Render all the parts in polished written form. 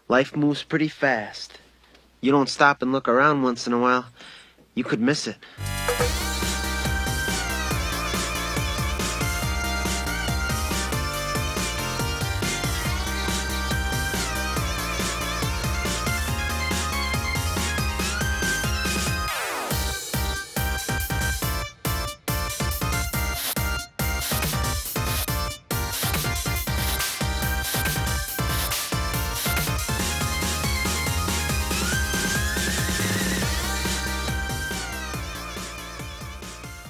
Life moves pretty fast. You don't stop and look around once in a while, you could miss it.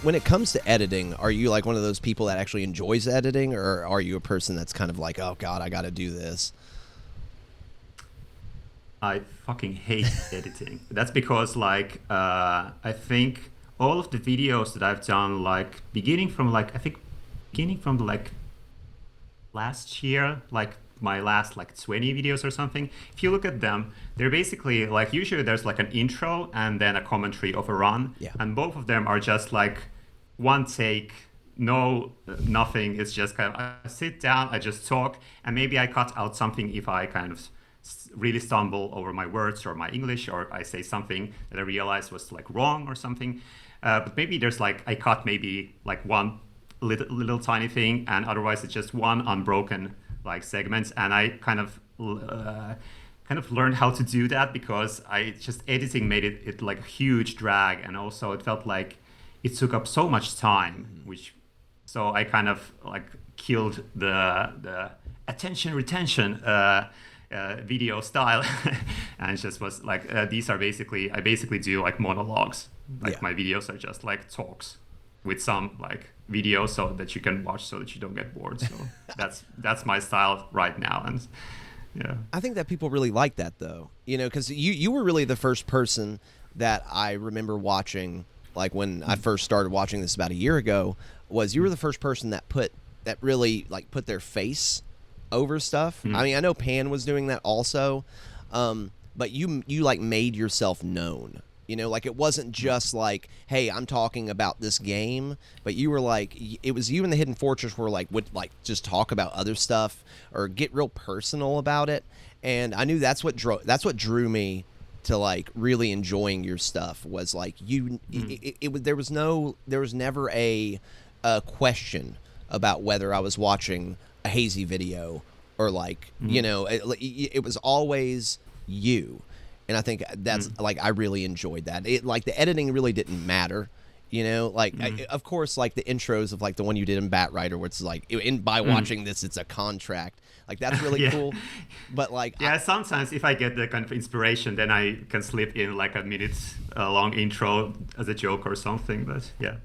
When it comes to editing, are you like one of those people that actually enjoys editing, or are you a person that's kind of like, oh God, I got to do this? I fucking hate editing. That's because I think all of the videos that I've done, beginning from last year, like my last 20 videos or something. If you look at them, they're basically like, usually there's like an intro and then a commentary of a run, Yeah. and both of them are just like one take, no nothing. It's just kind of, I sit down, I just talk, and maybe I cut out something if I kind of really stumble over my words or my English, or I say something that I realize was like wrong or something. But maybe there's I cut maybe like one little tiny thing, and otherwise it's just one unbroken segment. And I kind of learned how to do that because I just editing made it like a huge drag, and also it felt like it took up so much time, so I kind of killed the attention retention video style, and it just was these are basically, I basically do monologues. My videos are just talks with some video so that you can watch so that you don't get bored. So that's my style right now. And yeah, I think that people really like that though, because you were really the first person that I remember watching. When I first started watching this about a year ago, you were the first person that really put their face over stuff. I mean, I know Pan was doing that also, but you made yourself known. It wasn't just hey, I'm talking about this game, but you were it was you and the Hidden Fortress were would just talk about other stuff or get real personal about it, and I knew that's what drew me to really enjoying your stuff. Was there was never a question about whether I was watching a Hazy video or it was always you. And I think that's I really enjoyed that. The editing really didn't matter, of course, the intros of the one you did in Bat Rider, where it's by watching this, it's a contract. That's really yeah. cool. But sometimes if I get the kind of inspiration, then I can slip in a minute long intro as a joke or something. But yeah,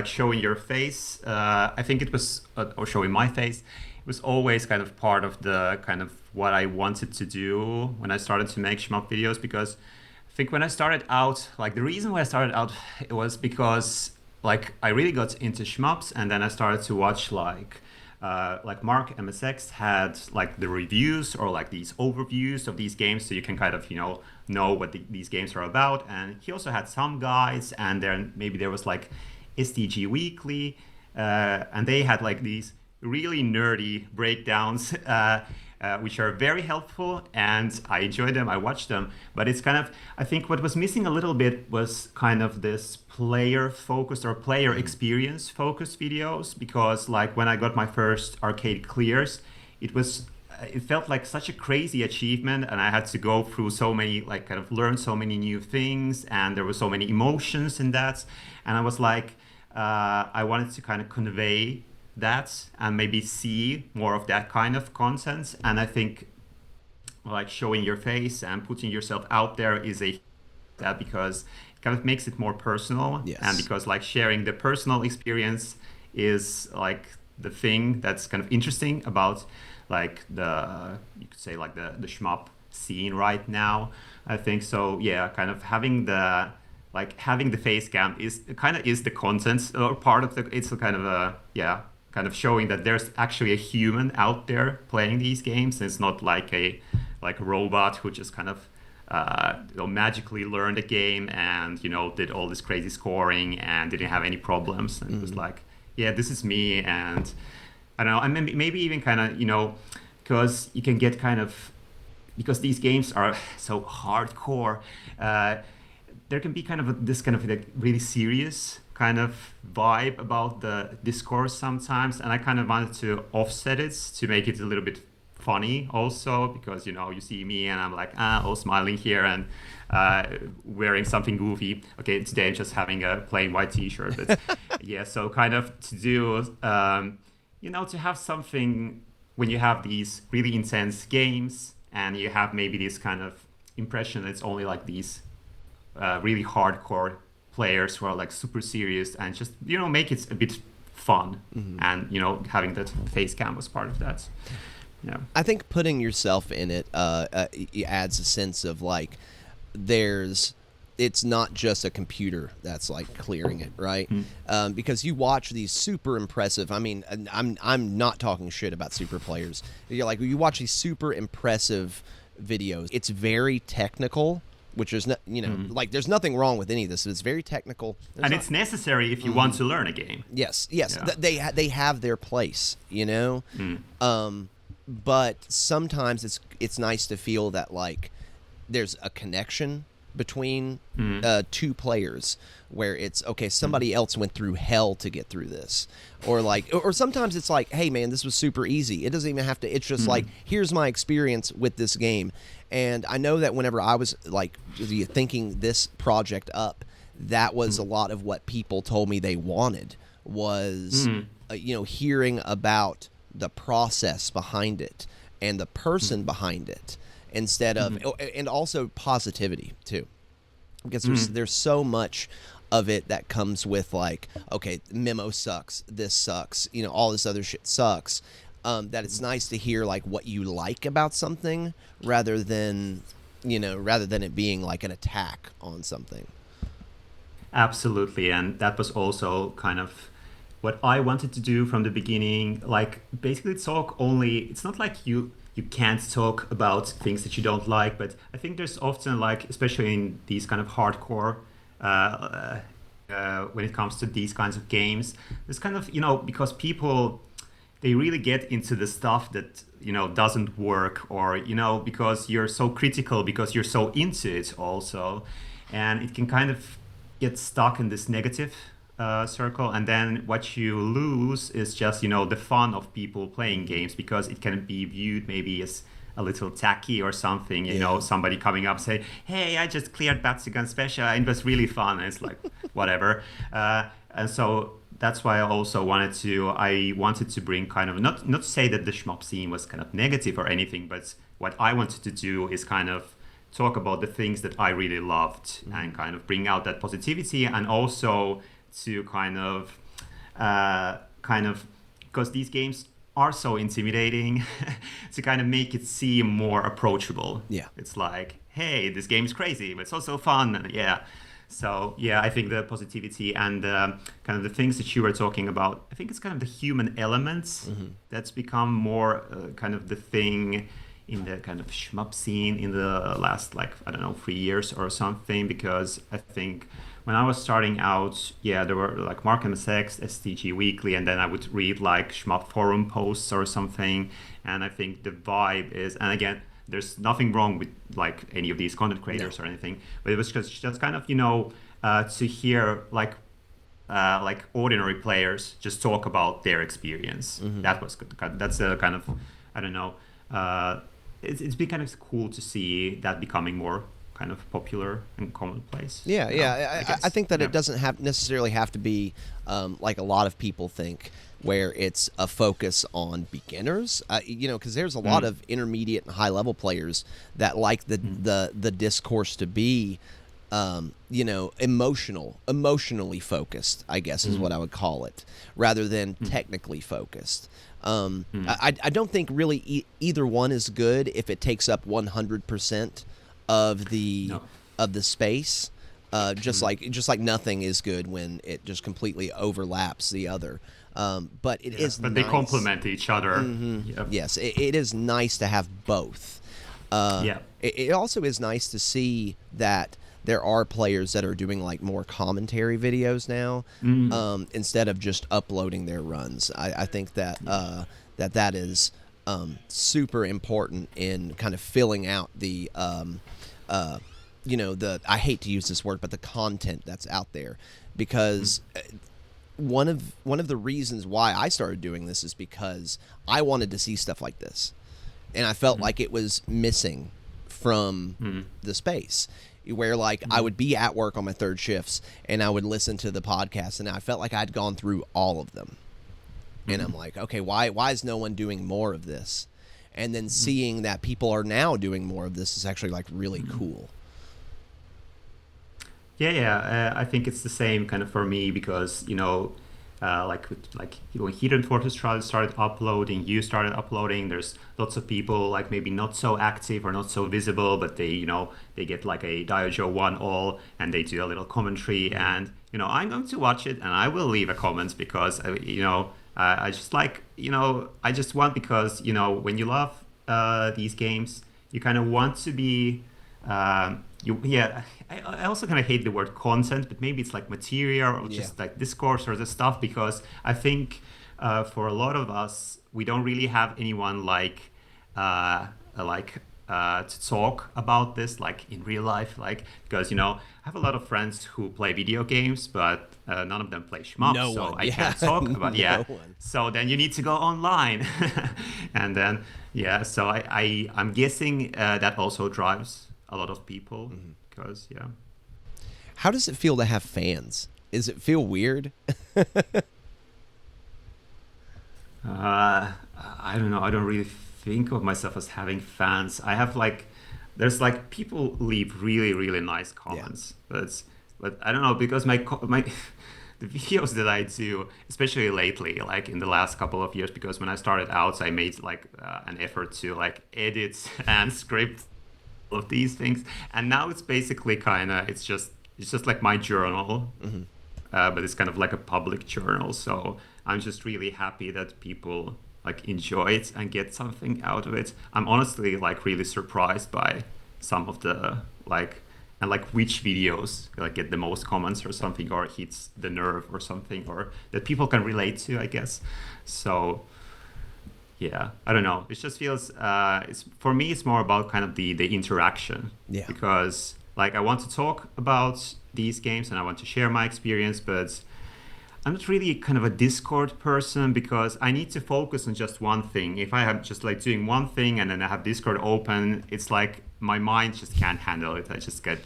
showing your face, I think it was, or showing my face, it was always kind of part of the kind of what I wanted to do when I started to make shmup videos. Because I think when I started out, the reason why I started out, it was because I really got into shmups, and then I started to watch Mark MSX had the reviews or these overviews of these games, so you can kind of know what these games are about. And he also had some guides, and then maybe there was SDG Weekly, and they had these really nerdy breakdowns, which are very helpful, and I enjoyed them, I watched them. But it's kind of, I think what was missing a little bit was kind of this player focused or player experience focused videos, because when I got my first arcade clears, it felt like such a crazy achievement, and I had to go through so many, kind of learn so many new things, and there were so many emotions in that. And I was I wanted to kind of convey that and maybe see more of that kind of content. And I think showing your face and putting yourself out there is that, because it kind of makes it more personal. Yes. And because sharing the personal experience is the thing that's kind of interesting about you could say the shmup scene right now, I think. So yeah, kind of having the face cam is the content or part of it's a kind of a, yeah, kind of showing that there's actually a human out there playing these games. And it's not a robot who just kind of magically learned a game and did all this crazy scoring and didn't have any problems. And it was yeah, this is me. And I don't know, and maybe even kind of because you can get kind of because these games are so hardcore, there can be kind of this kind of like really serious kind of vibe about the discourse sometimes, and I kind of wanted to offset it to make it a little bit funny also, because you see me and I'm like all smiling here and wearing something goofy. Okay, today I'm just having a plain white t-shirt, but yeah, so kind of to do to have something when you have these really intense games and you have maybe this kind of impression that it's only like these really hardcore players who are like super serious, and just make it a bit fun. And having that face cam was part of that. Yeah, I think putting yourself in it adds a sense of like it's not just a computer that's like clearing it, right? Because you watch these super impressive. I mean, I'm not talking shit about super players. You're like, you watch these super impressive videos. It's very technical, which is not, like there's nothing wrong with any of this. It's very technical, it's necessary if you want to learn a game. Yes. Yeah. They have their place, but sometimes it's nice to feel that like there's a connection between two players, where it's okay, somebody else went through hell to get through this, or sometimes it's like, hey man, this was super easy. It doesn't even have to. It's just like, here's my experience with this game. And I know that whenever I was like thinking this project up, that was a lot of what people told me they wanted was hearing about the process behind it and the person behind it, instead of and also positivity too, because there's so much of it that comes with like, okay, memo sucks, this sucks, all this other shit sucks, that it's nice to hear like what you like about something rather than it being like an attack on something. Absolutely. And that was also kind of what I wanted to do from the beginning, like basically talk only, it's not like you can't talk about things that you don't like, but I think there's often like, especially in these kind of hardcore, when it comes to these kinds of games, there's kind of, because people, they really get into the stuff that, doesn't work, or, because you're so critical, because you're so into it also. And it can kind of get stuck in this negative circle, and then what you lose is just the fun of people playing games, because it can be viewed maybe as a little tacky or something. Somebody coming up say, hey, I just cleared Batsugan Special and it was really fun, and it's like whatever. And so that's why I also wanted to bring kind of not to say that the shmup scene was kind of negative or anything, but what I wanted to do is kind of talk about the things that I really loved and kind of bring out that positivity, and also to kind of because these games are so intimidating, to kind of make it seem more approachable. Yeah, it's like, hey, this game's crazy, but it's also fun. Yeah, so yeah, I think the positivity and kind of the things that you were talking about, I think it's kind of the human elements that's become more kind of the thing in the kind of shmup scene in the last, like, I don't know, 3 years or something, because I think when I was starting out, there were like Mark MSX, STG Weekly, and then I would read like shmup forum posts or something, and I think the vibe is, and again, there's nothing wrong with like any of these content creators or anything, but it was just kind of, to hear like ordinary players just talk about their experience. That was good. That's a kind of, I don't know, it's been kind of cool to see that becoming more kind of popular and commonplace. I think that it doesn't necessarily have to be like a lot of people think, where it's a focus on beginners, because there's a lot of intermediate and high level players that like the discourse to be emotionally focused, I guess is what I would call it, rather than technically focused. I don't think really either one is good if it takes up 100% of the space. Just like nothing is good when it just completely overlaps the other. But it is. But nice. They complement each other. Yep. Yes, it is nice to have both. It also is nice to see that there are players that are doing like more commentary videos now, instead of just uploading their runs. I think that that is super important in kind of filling out the I hate to use this word, but the content that's out there, because one of the reasons why I started doing this is because I wanted to see stuff like this, and I felt like it was missing from the space, where like I would be at work on my third shifts and I would listen to the podcast, and I felt like I'd gone through all of them, and I'm like, okay, why is no one doing more of this? And then seeing that people are now doing more of this is actually like really cool. I think it's the same kind of for me, because when Hidden Fortress started uploading, you started uploading. There's lots of people like maybe not so active or not so visible, but they get like a Daijo 1-all and they do a little commentary, and I'm going to watch it and I will leave a comment, because I just like I just want, because when you love these games, you kind of want to be I also kind of hate the word content, but maybe it's like material or just like discourse or the stuff, because I think for a lot of us, we don't really have anyone to talk about this like in real life, like, because I have a lot of friends who play video games, but none of them play shmups, I can't talk about So then you need to go online, and then so I'm guessing that also drives a lot of people, because How does it feel to have fans? Does it feel weird? I don't know. I don't really think of myself as having fans. I have there's people leave really, really nice comments, but I don't know, because my the videos that I do, especially lately, like in the last couple of years, because when I started out, I made an effort to edit and script of these things, and now it's basically it's just like my journal, but it's kind of like a public journal. So I'm just really happy that people enjoy it and get something out of it. I'm honestly really surprised by some of the which videos get the most comments or something, or hits the nerve or something, or that people can relate to, I guess. So I don't know. It just feels for me it's more about kind of the interaction, because I want to talk about these games and I want to share my experience, but I'm not really kind of a Discord person, because I need to focus on just one thing. If I have just doing one thing and then I have Discord open, it's like my mind just can't handle it. I just kind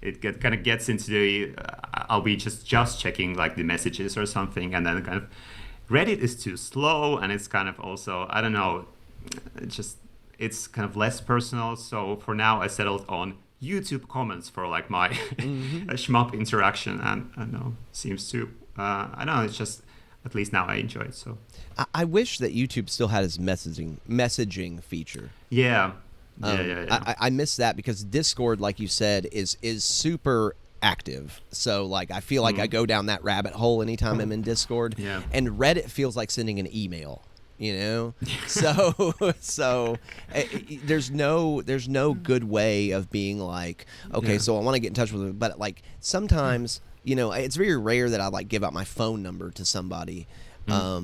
of gets into the I'll be just checking the messages or something, and then kind of Reddit is too slow, and it's kind of also, I don't know, it's kind of less personal. So for now I settled on YouTube comments for my shmup interaction, and I don't know, seems to I don't know, it's just, at least now I enjoy it. So I wish that YouTube still had its messaging feature. I miss that, because Discord, like you said, is super active. So I feel like I go down that rabbit hole anytime I'm in Discord. And Reddit feels like sending an email, so there's no good way of being okay, so I want to get in touch with them, but sometimes it's very rare that I give out my phone number to somebody. I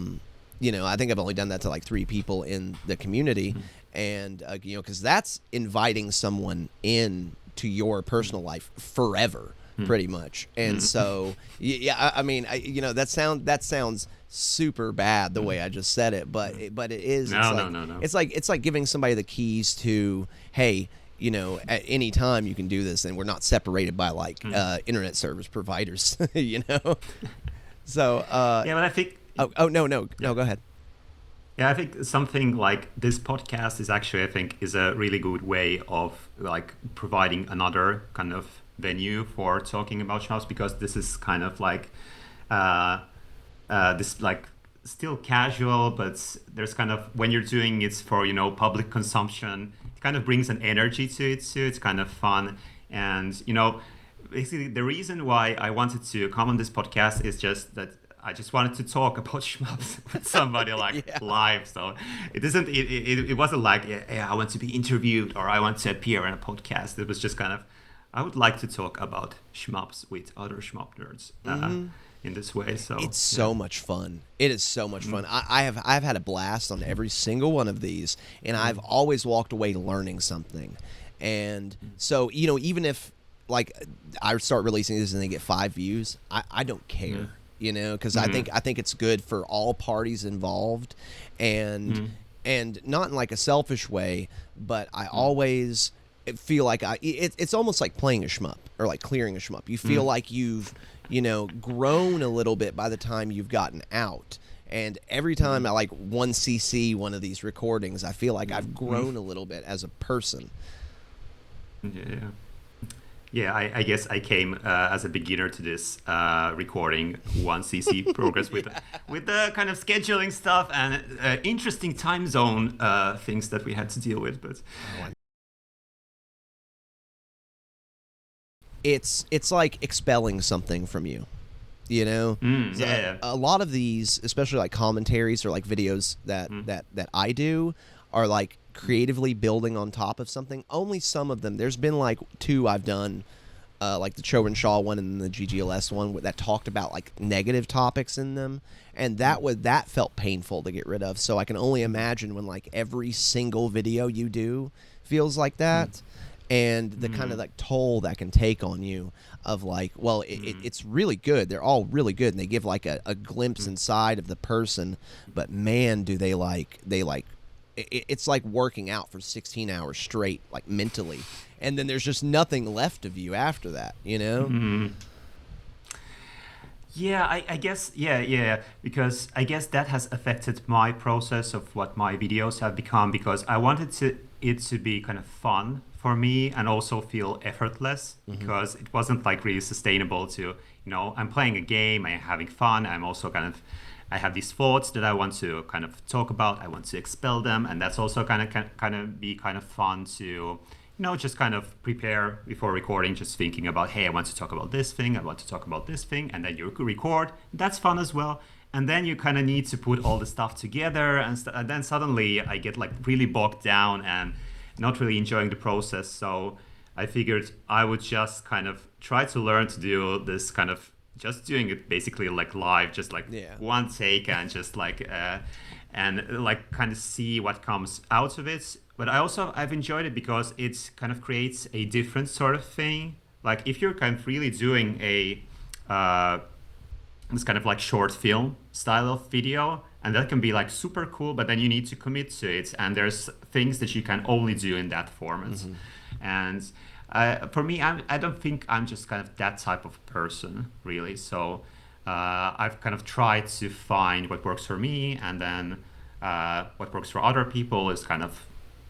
think I've only done that to 3 people in the community, and because that's inviting someone in to your personal life forever, pretty much. And so I mean, that sounds super bad the way I just said it, but it is. No. It's like giving somebody the keys to, hey, at any time you can do this, and we're not separated by internet service providers, So but I think no, go ahead. Yeah, I think something like this podcast is actually, I think, is a really good way of providing another kind of venue for talking about shmups, because this is kind of this still casual, but there's kind of, when you're doing it for public consumption, it kind of brings an energy to it too. It's kind of fun, and basically the reason why I wanted to come on this podcast is just that I just wanted to talk about shmups with somebody live. So it wasn't I want to be interviewed or I want to appear in a podcast. It was just kind of, I would like to talk about shmups with other shmup nerds. in this way. So it's so much fun. It is so much fun. I've had a blast on every single one of these, and I've always walked away learning something. And so, you know, even if like I start releasing this and they get 5 views, I don't care, you know, because I think it's good for all parties involved, and not in like a selfish way, but I always feel like it's almost like playing a shmup or like clearing a shmup. You feel like you've, you know, grown a little bit by the time you've gotten out. And every time I like 1cc one of these recordings, I feel like I've grown a little bit as a person. Yeah, I guess I came as a beginner to this recording 1cc progress with the kind of scheduling stuff and interesting time zone things that we had to deal with. But it's like expelling something from you, you know. A lot of these, especially like commentaries or like videos that I do, are like creatively building on top of something. Only some of them. There's been like 2 I've done, like the Cho and Shaw one and the GGLS one that talked about like negative topics in them, and that felt painful to get rid of. So I can only imagine when like every single video you do feels like that. And the kind of like toll that can take on you of like, well, it's really good. They're all really good, and they give like a glimpse inside of the person. But man, do they it's like working out for 16 hours straight, like mentally. And then there's just nothing left of you after that, you know? Yeah, I guess, because I guess that has affected my process of what my videos have become, because I wanted it to be kind of fun for me and also feel effortless, because it wasn't like really sustainable to, you know, I'm playing a game, I'm having fun, I'm also I have these thoughts that I want to kind of talk about, I want to expel them, and that's also kind of fun to, you know, just kind of prepare before recording, just thinking about, hey, I want to talk about this thing, I want to talk about this thing, and then you record. That's fun as well. And then you kind of need to put all the stuff together, and then suddenly I get like really bogged down and not really enjoying the process. So I figured I would just kind of try to learn to do this kind of just doing it basically like live, just like one take, and just like and like kind of see what comes out of it. But I've enjoyed it because it kind of creates a different sort of thing. Like if you're kind of really doing a this kind of like short film style of video, and that can be like super cool, but then you need to commit to it, and there's things that you can only do in that format. And for me, I don't think I'm just kind of that type of person, really. So I've kind of tried to find what works for me, and then what works for other people is kind of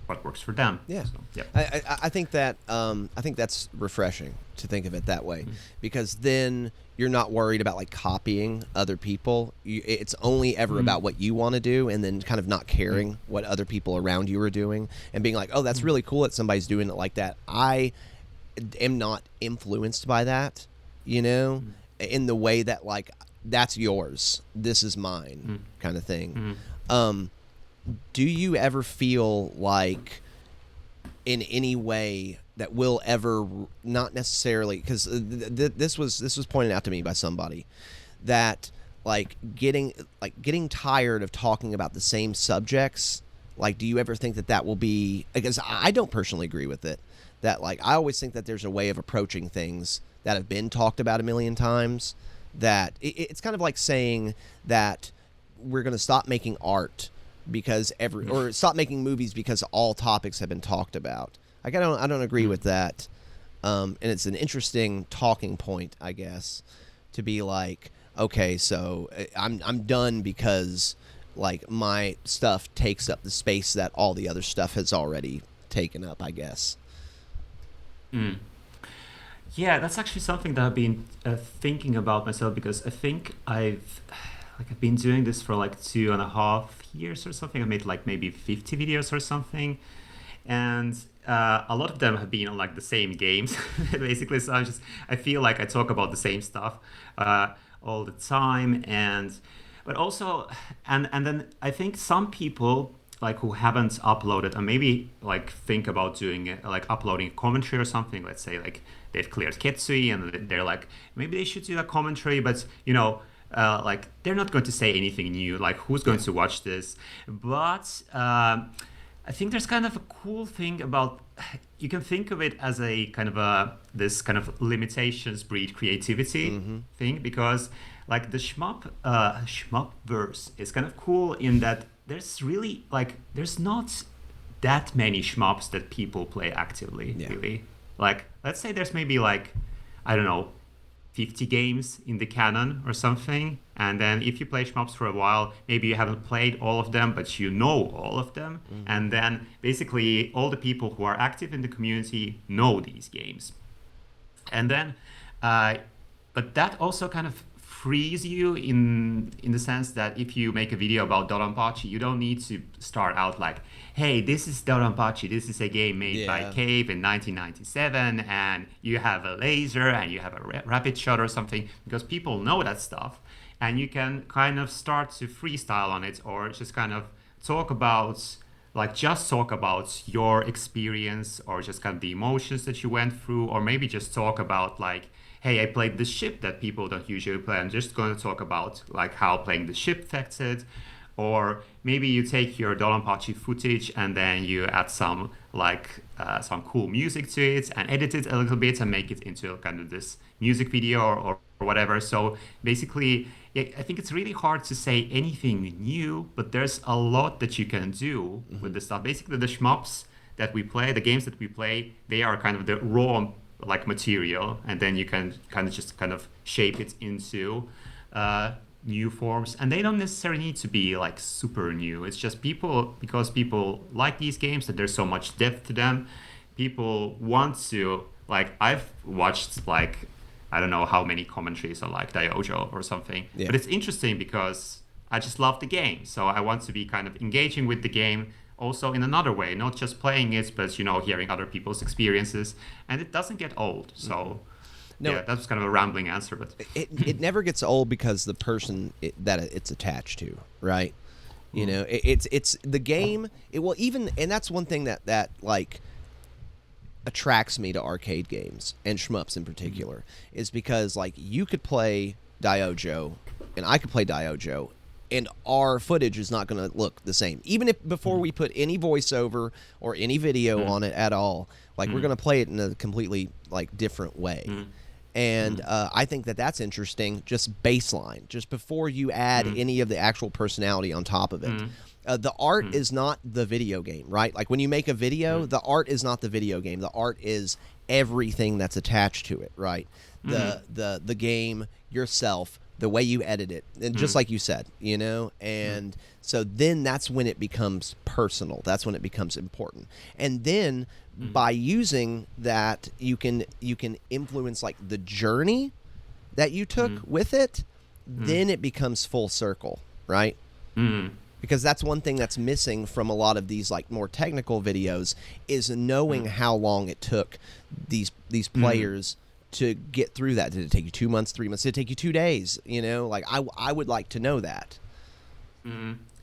what works for them. Yeah. So, yeah. I think that I think that's refreshing to think of it that way, because then you're not worried about like copying other people. It's only ever about what you want to do, and then kind of not caring what other people around you are doing, and being like, oh, that's really cool that somebody's doing it like that. I am not influenced by that, you know, in the way that like that's yours, this is mine kind of thing. Do you ever feel like in any way that will ever, not necessarily, because this was pointed out to me by somebody, that like getting tired of talking about the same subjects, like do you ever think that will be, because I don't personally agree with it, that like I always think that there's a way of approaching things that have been talked about a million times, that it's kind of like saying that we're going to stop making art because or stop making movies because all topics have been talked about. Like I don't agree with that, and it's an interesting talking point, I guess, to be like, okay, so I'm done because like my stuff takes up the space that all the other stuff has already taken up, I guess. Yeah, that's actually something that I've been thinking about myself, because I think I've been doing this for like 2.5 years or something. I made like maybe 50 videos or something, and a lot of them have been on like the same games basically. So I feel like I talk about the same stuff all the time, but also and then I think some people like who haven't uploaded and maybe like think about doing it, like uploading a commentary or something. Let's say like they've cleared Ketsui and they're like, maybe they should do a commentary, but you know, like they're not going to say anything new. Like who's going to watch this? But I think there's kind of a cool thing about, you can think of it as a kind of this kind of limitations breed creativity thing, because like the shmup verse is kind of cool in that there's really like there's not that many shmups that people play actively, really. Like let's say there's maybe like, I don't know, 50 games in the canon or something, and then if you play shmups for a while, maybe you haven't played all of them, but you know all of them, and then basically all the people who are active in the community know these games. And then but that also kind of frees you in the sense that if you make a video about Doronpachi, you don't need to start out like, hey, this is Doronpachi, this is a game made by Cave in 1997, and you have a laser and you have a rapid shot or something, because people know that stuff, and you can kind of start to freestyle on it, or just kind of talk about your experience, or just kind of the emotions that you went through, or maybe just talk about like, hey, I played this ship that people don't usually play. I'm just going to talk about like how playing the ship affected. Or maybe you take your Doronpachi footage and then you add some like some cool music to it and edit it a little bit and make it into kind of this music video or whatever. So basically, I think it's really hard to say anything new, but there's a lot that you can do with this stuff. Basically, the shmups that we play, the games that we play, they are kind of the raw like material, and then you can kind of shape it into new forms, and they don't necessarily need to be like super new. It's just because people like these games, that there's so much depth to them. People want to, like, I've watched like I don't know how many commentaries on like Diojo or something, but it's interesting because I just love the game, so I want to be kind of engaging with the game also in another way, not just playing it, but hearing other people's experiences, and it doesn't get old. So that's kind of a rambling answer, but it never gets old because the person that it's attached to, right? It's the game. It will even, and that's one thing that like attracts me to arcade games and shmups in particular, is because like you could play Diojo and I could play Diojo, and our footage is not going to look the same. Even if before we put any voiceover or any video on it at all, like we're going to play it in a completely like different way. And I think that that's interesting, just baseline, just before you add any of the actual personality on top of it. The art is not the video game, right? Like when you make a video, the art is not the video game. The art is everything that's attached to it, right? The game, yourself, the way you edit it, and just like you said, and so then that's when it becomes personal. That's when it becomes important. And then by using that, you can influence like the journey that you took with it. Then it becomes full circle, right? Because that's one thing that's missing from a lot of these like more technical videos, is knowing how long it took these players to get through that. Did it take you 2 months, 3 months? Did it take you 2 days? Like I would like to know that.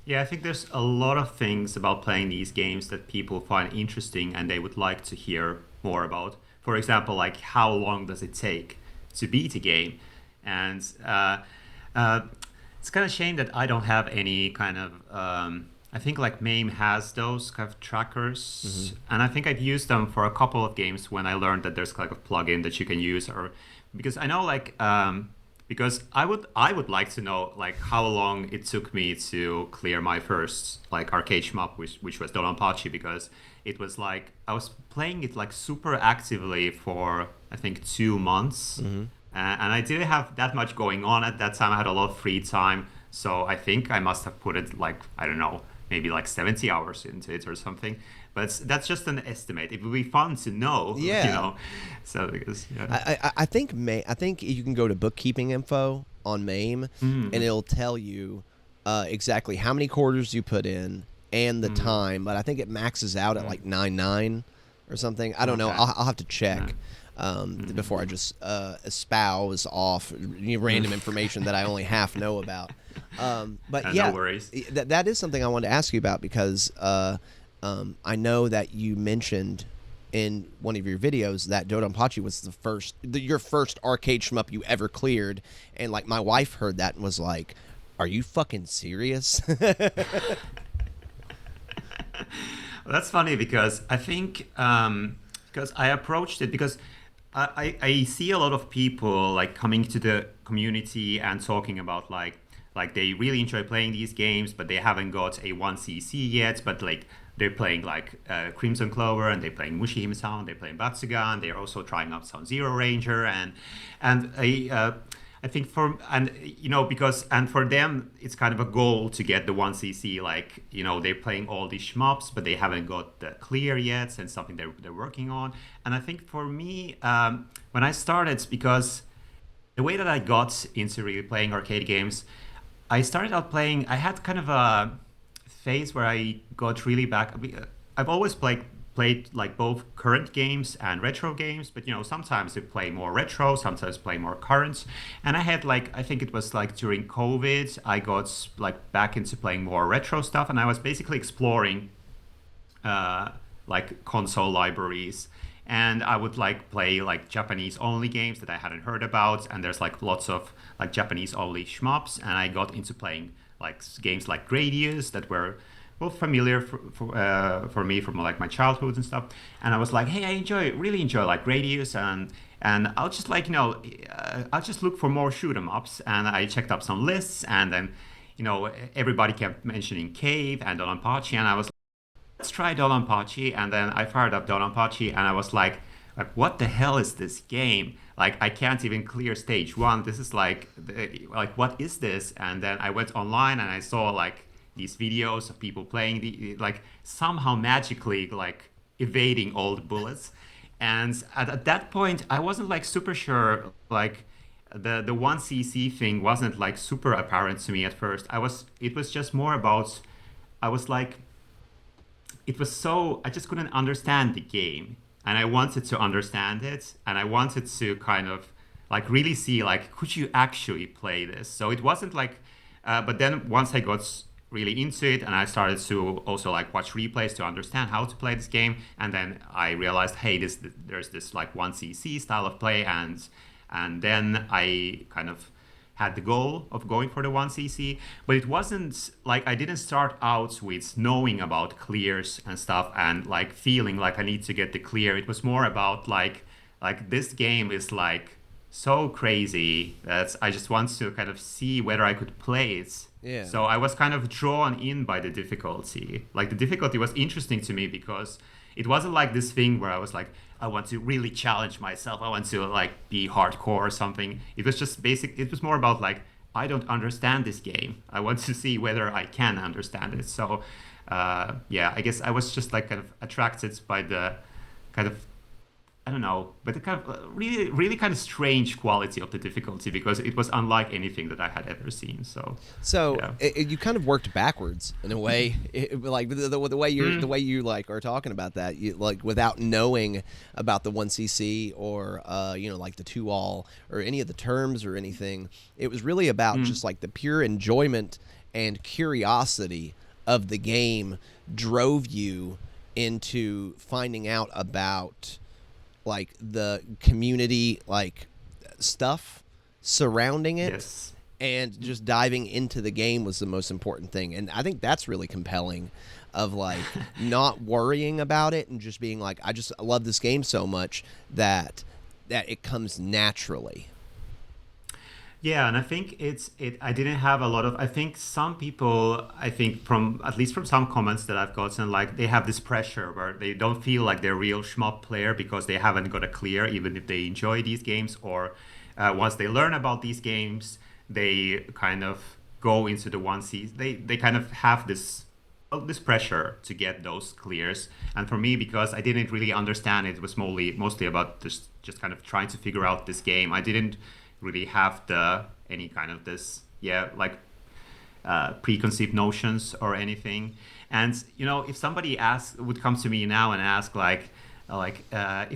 Yeah, I think there's a lot of things about playing these games that people find interesting and they would like to hear more about. For example, like how long does it take to beat a game? And it's kind of a shame that I don't have any kind of I think like MAME has those kind of trackers, and I think I've used them for a couple of games when I learned that there's like a plugin that you can use, or because I know like because I would like to know like how long it took me to clear my first like arcade shmup, which was Doronpachi, because it was like I was playing it like super actively for I think 2 months, and I didn't have that much going on at that time. I had a lot of free time, so I think I must have put it like, I don't know, maybe like 70 hours into it or something. But that's just an estimate. It would be fun to know, So because I think you can go to bookkeeping info on MAME, and it'll tell you exactly how many quarters you put in and the time. But I think it maxes out at like 9.9 or something. I don't know. I'll have to check. Before I just espouse off random information that I only half know about. But yeah, no worries. That is something I wanted to ask you about, because I know that you mentioned in one of your videos that Dodonpachi was your first arcade shmup you ever cleared, and like my wife heard that and was like, "Are you fucking serious?" Well, that's funny because I think because I approached it because I see a lot of people like coming to the community and talking about like they really enjoy playing these games, but they haven't got a 1cc yet, but like they're playing like Crimson Clover, and they're playing Mushihime-san, they're playing Batsugan, they're also trying out some Zero Ranger, and I think for them it's kind of a goal to get the 1cc, like, you know, they're playing all these shmups, but they haven't got the clear yet, and something they're working on. And I think for me, when I started, because the way that I got into really playing arcade games, I started out playing, I had kind of a phase where I got really back. I've always played like both current games and retro games, but you know, sometimes I play more retro, sometimes play more current. And I had like, I think it was like during COVID, I got like back into playing more retro stuff, and I was basically exploring like console libraries. And I would like play like Japanese only games that I hadn't heard about, and there's like lots of like Japanese only shmups, and I got into playing like games like Gradius that were well familiar for me from like my childhood and stuff. And I was like, hey, I really enjoy like Gradius, and I'll just like, you know, I'll just look for more shoot 'em ups. And I checked up some lists, and then, you know, everybody kept mentioning Cave and Dodonpachi, and I was like, let's try Dodonpachi. And then I fired up Dodonpachi, and I was like, what the hell is this game? Like, I can't even clear stage 1. This is like what is this? And then I went online and I saw like these videos of people playing like somehow magically like evading all the bullets. And at that point, I wasn't like super sure, like the 1cc thing wasn't like super apparent to me at first. It was just more about, I was like, I just couldn't understand the game. And I wanted to understand it, and I wanted to kind of like really see like, could you actually play this? So it wasn't like, but then once I got really into it, and I started to also like watch replays to understand how to play this game, and then I realized, hey, there's this like 1cc style of play, and then I kind of had the goal of going for the 1cc. But it wasn't like, I didn't start out with knowing about clears and stuff and like feeling like I need to get the clear. It was more about like this game is like so crazy that I just want to kind of see whether I could play it. Yeah. So I was kind of drawn in by the difficulty. Like the difficulty was interesting to me because it wasn't like this thing where I was like, I want to really challenge myself, I want to like be hardcore or something. It was just it was more about like, I don't understand this game. I want to see whether I can understand it. So yeah, I guess I was just like kind of attracted by the kind of, I don't know, but the kind of really, really kind of strange quality of the difficulty, because it was unlike anything that I had ever seen. So yeah. You kind of worked backwards in a way, like the way you like are talking about that, you, like without knowing about the 1cc or you know, like the 2-all or any of the terms or anything. It was really about just like the pure enjoyment and curiosity of the game drove you into finding out about like the community like stuff surrounding it. Yes. And just diving into the game was the most important thing. And I think that's really compelling, of like not worrying about it and just being like, I love this game so much that it comes naturally. Yeah, and I think I didn't have a lot of, I think some people, I think from, at least from some comments that I've gotten, like they have this pressure where they don't feel like they're a real shmup player because they haven't got a clear, even if they enjoy these games, or once they learn about these games, they kind of go into the 1C, they kind of have this pressure to get those clears. And for me, because I didn't really understand it, it was mostly about just kind of trying to figure out this game. I didn't really have any kind of this preconceived notions or anything. And you know, if somebody would come to me now and ask if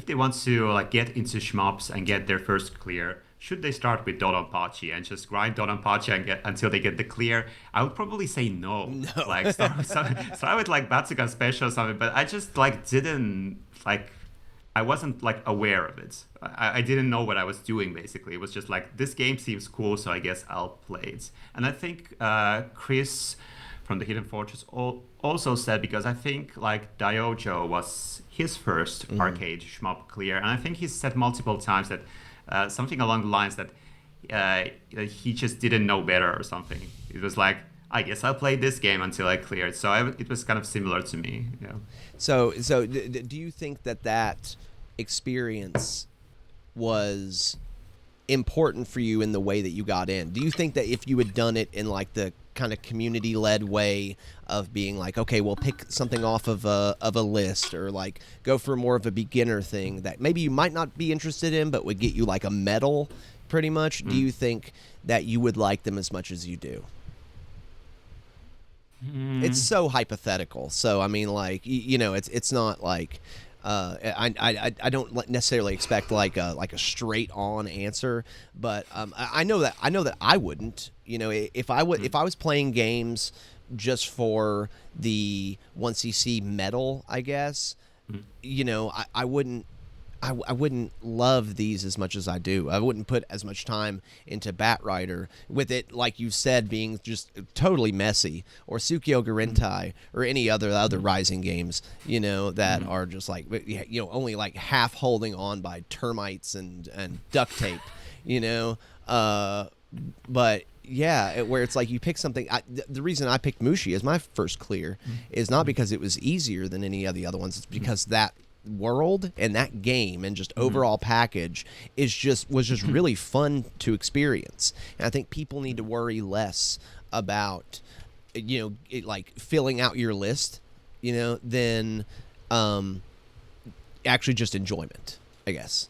they want to get into shmups and get their first clear, should they start with Dodonpachi and just grind Dodonpachi and until they get the clear? I would probably say no. Start with Batsugan Special or something. But I just didn't I wasn't like aware of it. I didn't know what I was doing basically. It was just like this game seems cool, so I guess I'll play it. And I think Chris from the Hidden Fortress also said, because I think like Diojo was his first arcade shmup clear, and I think he said multiple times that something along the lines that he just didn't know better or something. It was like, I guess I'll play this game until I clear it. So it was kind of similar to me. Yeah. So do you think that experience was important for you in the way that you got in? Do you think that if you had done it in like the kind of community-led way of being like, okay, we'll pick something off of a list, or like go for more of a beginner thing that maybe you might not be interested in but would get you like a medal pretty much, do you think that you would like them as much as you do? It's so hypothetical. So I mean, like it's not like I don't necessarily expect like a straight on answer, but I know that I wouldn't. If I was playing games just for the 1cc medal, I guess, I wouldn't. I wouldn't love these as much as I do. I wouldn't put as much time into Batrider, with it, like you said, being just totally messy, or Tsukio Garentai, or any other Raizing games, that are just like, only like half holding on by termites and duct tape, but yeah, where it's like you pick something. The reason I picked Mushi as my first clear is not because it was easier than any of the other ones. It's because that world and that game and just overall package was just really fun to experience. And I think people need to worry less about like filling out your list, than actually just enjoyment, I guess.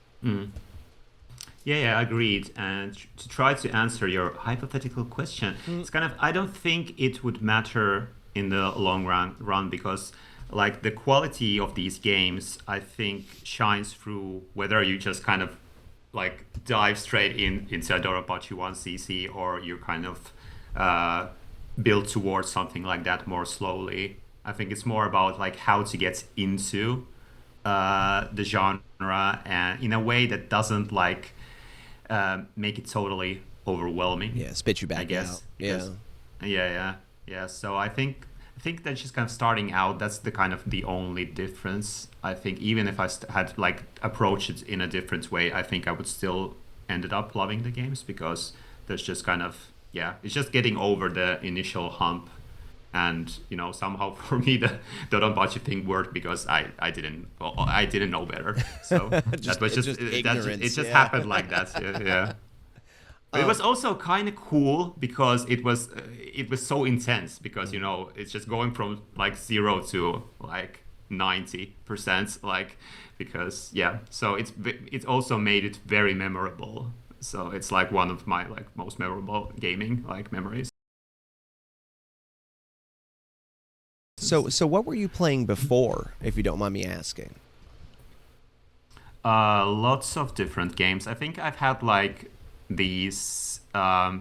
Yeah, agreed. And to try to answer your hypothetical question, it's kind of, I don't think it would matter in the long run because like the quality of these games, I think, shines through whether you just kind of like dive straight into a Doropachi 1cc, or you kind of build towards something like that more slowly. I think it's more about like how to get into the genre, and in a way that doesn't like make it totally overwhelming. Yeah, spit you back, I guess. out. Yeah. So I think that just kind of starting out, that's the kind of the only difference. I think even if I had like approached it in a different way, I think I would still ended up loving the games, because there's just kind of, it's just getting over the initial hump. And somehow for me the Dodonpachi thing worked because I didn't know better. So that was just ignorance. It just happened like that. Yeah. But it was also kind of cool because it was so intense, because it's just going from like 0 to like 90%, like, because so it also made it very memorable. So it's like one of my like most memorable gaming like memories. So what were you playing before, if you don't mind me asking? Lots of different games. I think I've had like these I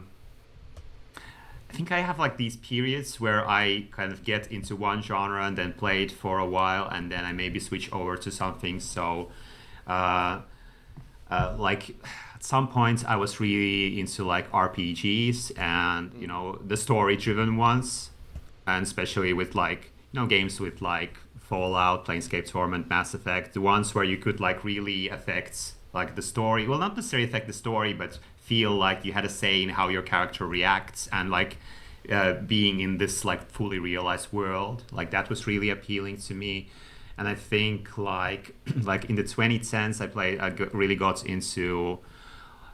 think I have like these periods where I kind of get into one genre and then play it for a while, and then I maybe switch over to something. So like at some point I was really into like RPGs and the story driven ones, and especially with like games with like Fallout, Planescape Torment, Mass Effect, the ones where you could like really affect like the story. Well, not necessarily affect the story, but feel like you had a say in how your character reacts, and like being in this like fully realized world. Like that was really appealing to me. And I think like in the 2010s I really got into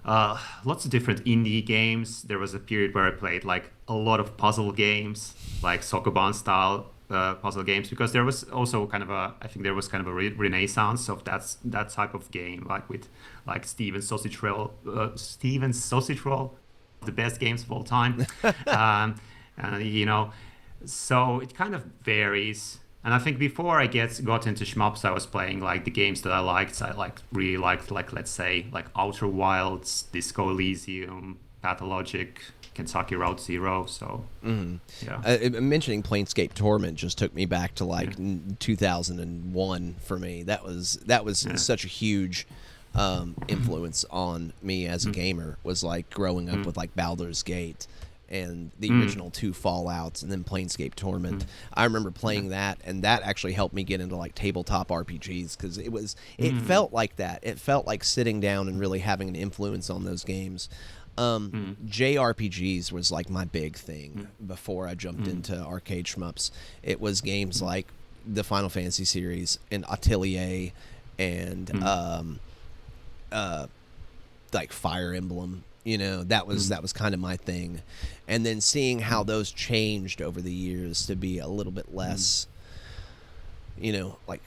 lots of different indie games. There was a period where I played like a lot of puzzle games, like Sokoban style puzzle games, because there was also kind of a renaissance of that type of game, like with like Steven Sausage Roll, the best games of all time. So it kind of varies. And I think before I got into shmups, I was playing like the games that I liked. I really liked like, let's say, like Outer Wilds, Disco Elysium, Pathologic, Kentucky Route Zero. So yeah. Mentioning Planescape Torment just took me back to like 2001 for me. That was such a huge influence on me as a gamer. Was like growing up with like Baldur's Gate and the original 2 Fallouts, and then Planescape Torment. I remember playing that, and that actually helped me get into like tabletop RPGs, because it felt like that. It felt like sitting down and really having an influence on those games. JRPGs was like my big thing before I jumped into arcade shmups. It was games like the Final Fantasy series and Atelier and like Fire Emblem. You know, that was kind of my thing. And then seeing how those changed over the years to be a little bit less, you know, like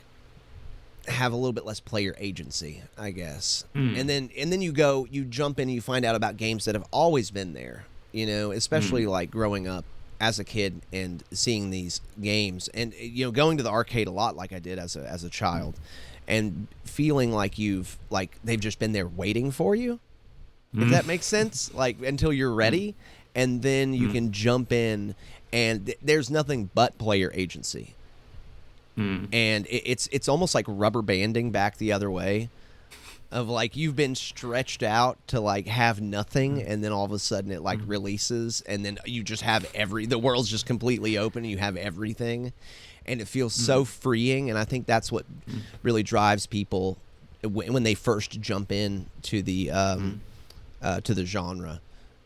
have a little bit less player agency, I guess. And then you jump in and you find out about games that have always been there, you know, especially like growing up as a kid and seeing these games and, you know, going to the arcade a lot like I did as a child, and feeling like they've just been there waiting for you. If that makes sense, like until you're ready, and then you can jump in, and there's nothing but player agency, and it's almost like rubber banding back the other way, of like you've been stretched out to like have nothing, and then all of a sudden it like releases, and then you just have the world's just completely open, and you have everything, and it feels so freeing, and I think that's what really drives people when they first jump in to the genre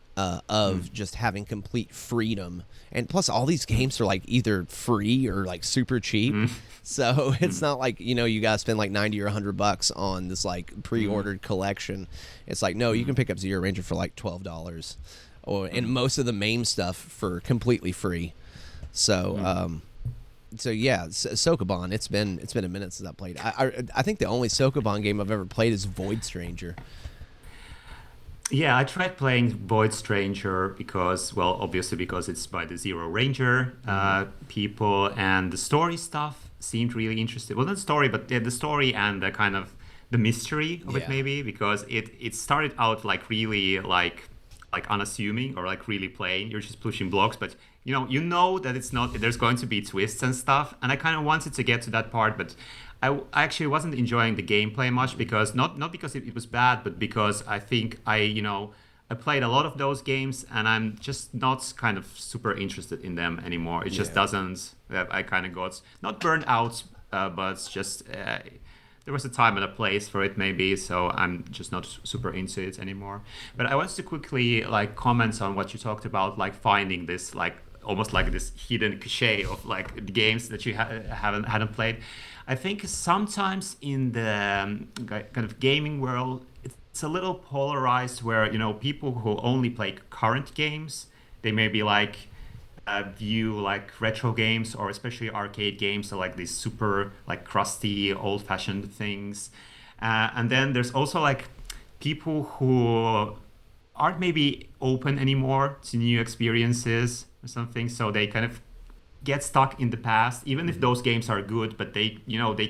of just having complete freedom. And plus all these games are like either free or like super cheap, so it's not like, you know, you gotta spend like $90 or $100 on this like pre-ordered collection. It's like, no, you can pick up Zero Ranger for like $12, and most of the MAME stuff for completely free. So so yeah, Sokoban, it's been a minute since I played. I think the only Sokoban game I've ever played is Void Stranger. Yeah, I tried playing Void Stranger because it's by the Zero Ranger people, and the story stuff seemed really interesting. Well, not the story, but the story and the kind of the mystery of it, maybe, because it started out like really like unassuming, or like really plain. You're just pushing blocks, but you know that it's not. There's going to be twists and stuff, and I kind of wanted to get to that part, but I actually wasn't enjoying the gameplay much, because not because it was bad, but because I think I played a lot of those games, and I'm just not kind of super interested in them anymore. It just doesn't. I kind of got not burned out, but just there was a time and a place for it, maybe. So I'm just not super into it anymore. But I wanted to quickly like comment on what you talked about, like finding this like almost like this hidden cachet of like games that you hadn't played. I think sometimes in the kind of gaming world, it's a little polarized, where, you know, people who only play current games, they maybe like view like retro games, or especially arcade games, so like these super like crusty, old-fashioned things. And then there's also like people who aren't maybe open anymore to new experiences or something, so they kind of get stuck in the past, even if those games are good, but they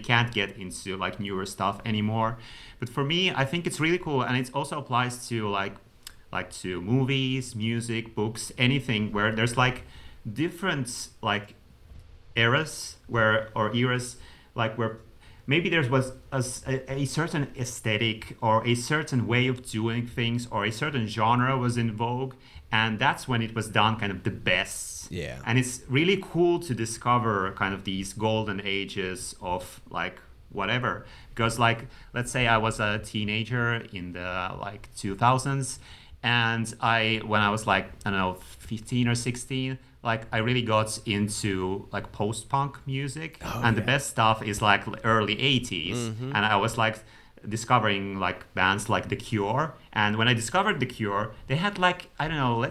can't get into like newer stuff anymore. But for me, I think it's really cool, and it also applies to like to movies, music, books, anything where there's like different like eras where maybe there was a certain aesthetic or a certain way of doing things, or a certain genre was in vogue, and that's when it was done kind of the best. Yeah. And it's really cool to discover kind of these golden ages of like whatever, because like, let's say I was a teenager in the like 2000s, and when I was like, I don't know, 15 or 16, like I really got into like post-punk music, and the best stuff is like early 80s, and I was like discovering like bands like The Cure. And when I discovered The Cure, they had like, I don't know,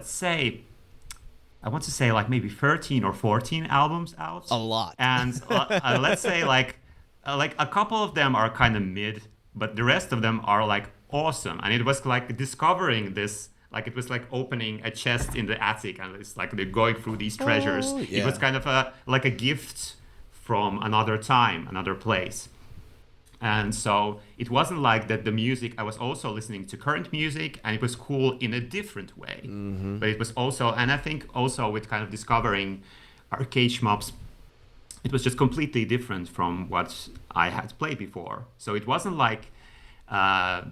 I want to say like maybe 13 or 14 albums out. A lot. And let's say like a couple of them are kind of mid, but the rest of them are like awesome. And it was like discovering this, like it was like opening a chest in the attic, and it's like they're going through these treasures. Yeah. It was kind of like a gift from another time, another place. And so it wasn't like that the music, I was also listening to current music and it was cool in a different way. But it was also, and I think also with kind of discovering arcade shmups, it was just completely different from what I had played before. So it wasn't like that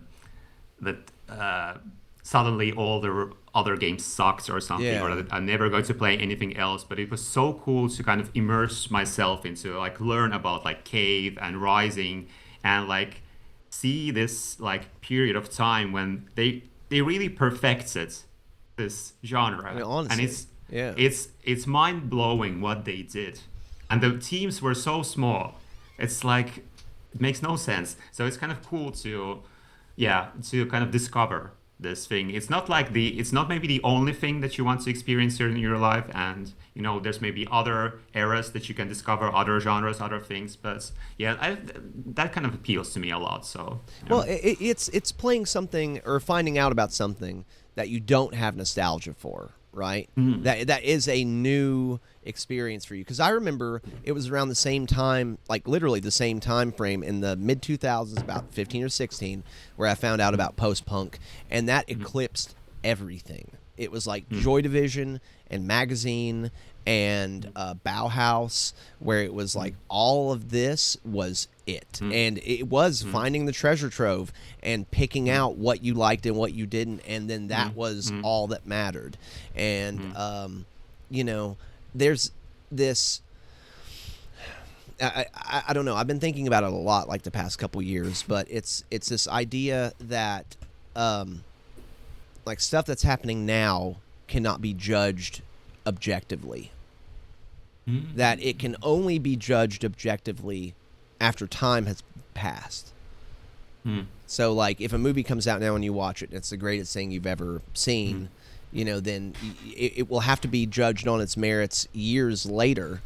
suddenly all the other games sucked or something, or that I'm never going to play anything else. But it was so cool to kind of immerse myself into like learn about like Cave and Raizing and like see this like period of time when they really perfected this genre. I mean, honestly, and it's mind blowing what they did. And the teams were so small. It's like it makes no sense. So it's kind of cool to kind of discover this thing. It's not maybe the only thing that you want to experience in your life, and there's maybe other eras that you can discover, other genres, other things. But that kind of appeals to me a lot. So well, it's playing something or finding out about something that you don't have nostalgia for, right? That is a new experience for you. Because I remember it was around the same time, like literally the same time frame in the mid 2000s, about 15 or 16, where I found out about post-punk, and that eclipsed everything. It was like Joy Division and Magazine and Bauhaus, where it was like all of this was it. And it was finding the treasure trove and picking out what you liked and what you didn't, and then that was all that mattered. And there's this I don't know, I've been thinking about it a lot like the past couple years, but it's this idea that like stuff that's happening now cannot be judged objectively. That it can only be judged objectively after time has passed. So like if a movie comes out now and you watch it and it's the greatest thing you've ever seen, then it will have to be judged on its merits years later,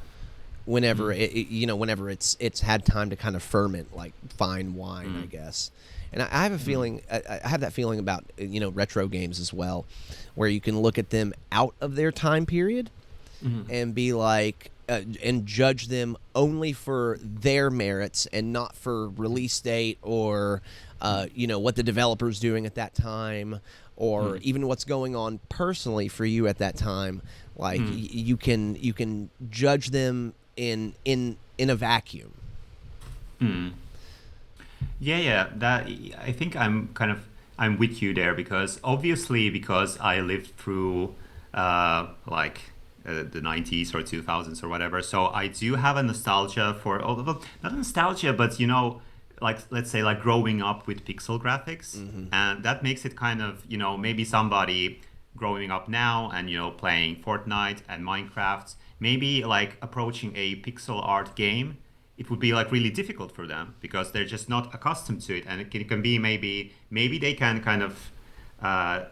whenever whenever it's had time to kind of ferment, like fine wine, I guess. And I have a feeling, I have that feeling about retro games as well, where you can look at them out of their time period and be like, and judge them only for their merits and not for release date or what the developer's doing at that time, or even what's going on personally for you at that time. Like you can judge them in a vacuum. That I think I'm with you there, because I lived through the 90s or 2000s or whatever, so I do have a nostalgia for not nostalgia, but like let's say like growing up with pixel graphics, and that makes it kind of maybe somebody growing up now and playing Fortnite and Minecraft, maybe like approaching a pixel art game, it would be like really difficult for them because they're just not accustomed to it, and it can be maybe they can kind of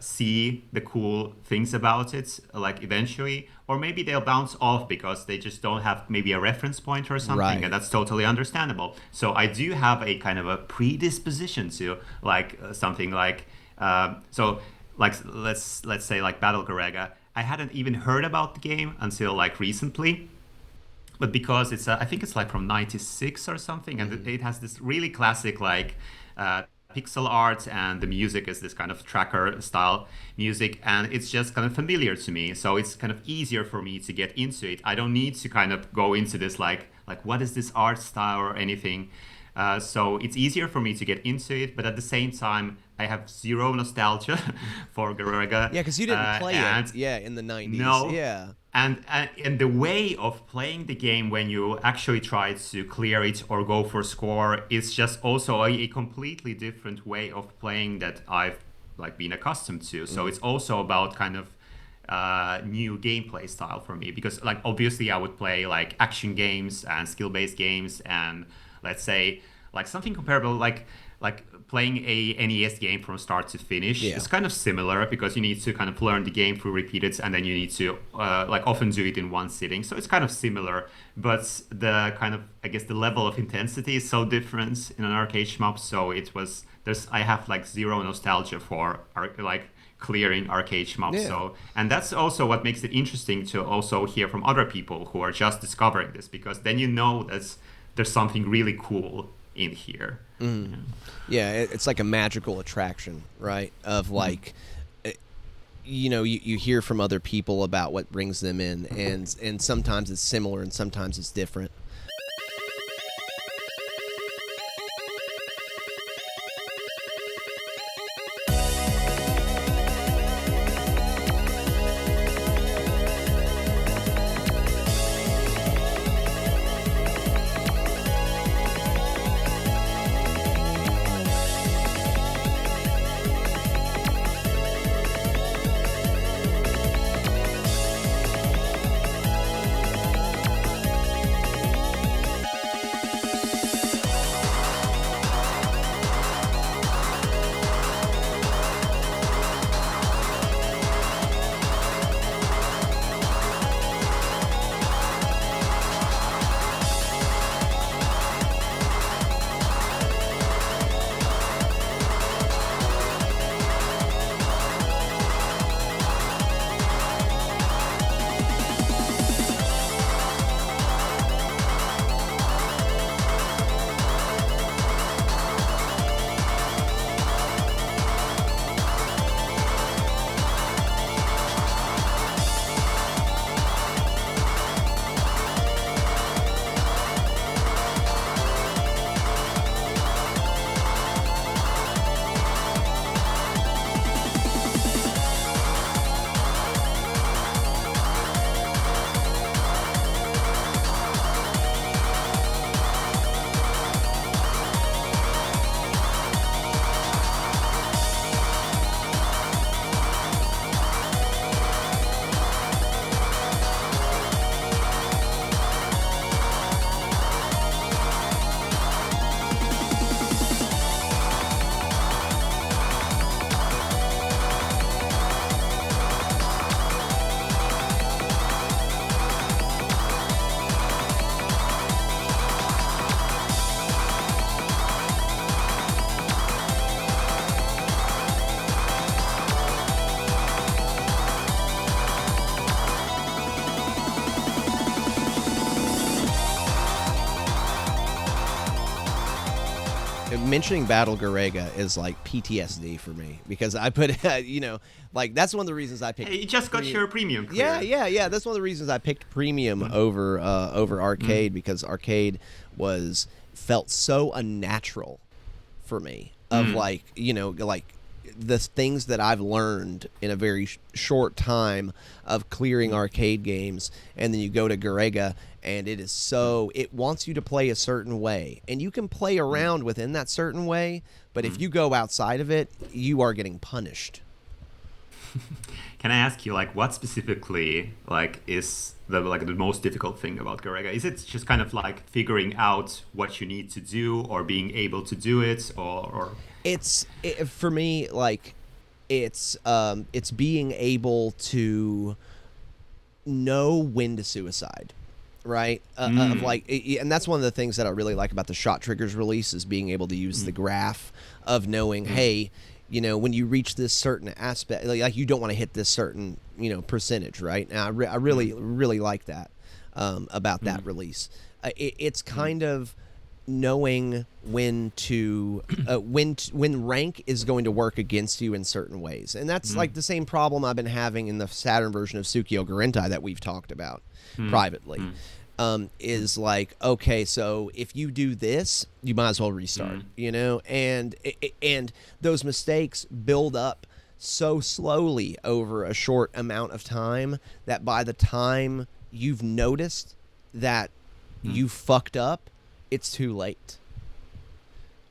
see the cool things about it like eventually, or maybe they'll bounce off because they just don't have maybe a reference point or something, right. And that's totally understandable. So I do have a kind of a predisposition to like something like let's say like Battle Garegga. I hadn't even heard about the game until like recently, but because it's I think it's like from '96 or something, and it has this really classic like pixel art, and the music is this kind of tracker style music, and it's just kind of familiar to me, so it's kind of easier for me to get into it. I don't need to kind of go into this like what is this art style or anything, so it's easier for me to get into it, but at the same time I have zero nostalgia for Garegga. Yeah, because you didn't play it in the 90s. No. Yeah. And the way of playing the game when you actually try to clear it or go for score is just also a completely different way of playing that I've like been accustomed to. So it's also about kind of new gameplay style for me, because like obviously I would play like action games and skill-based games, and let's say like something comparable like playing a NES game from start to finish. Yeah. It's kind of similar because you need to kind of learn the game through repeated, and then you need to like often do it in one sitting. So it's kind of similar, but the kind of, I guess, the level of intensity is so different in an arcade shmup. So I have like zero nostalgia for like clearing arcade shmups. Yeah. So, and that's also what makes it interesting to also hear from other people who are just discovering this, because then that there's something really cool in here. Yeah, it's like a magical attraction, right? Of like, you hear from other people about what brings them in, and sometimes it's similar and sometimes it's different. Mentioning Battle Garegga is like PTSD for me because I put, like that's one of the reasons I picked. Hey, you just got your premium clear. Yeah. That's one of the reasons I picked premium over arcade because arcade felt so unnatural for me. Of like the things that I've learned in a very short time of clearing arcade games, and then you go to Garegga and it wants you to play a certain way, and you can play around within that certain way, but if you go outside of it, you are getting punished. Can I ask you, like, what specifically, like, is the most difficult thing about Garegga? Is it just kind of like figuring out what you need to do, or being able to do it, or? For me, like, it's being able to know when to suicide. Right? Of like, and that's one of the things that I really like about the Shot Triggers release is being able to use the graph of knowing, hey, when you reach this certain aspect, like you don't want to hit this certain, percentage, right? And I really like that about that release. It's kind of knowing when to when rank is going to work against you in certain ways, and that's like the same problem I've been having in the Saturn version of Tsukio Garentai that we've talked about privately. Is like, okay, so if you do this, you might as well restart, and those mistakes build up so slowly over a short amount of time that by the time you've noticed that you fucked up, it's too late.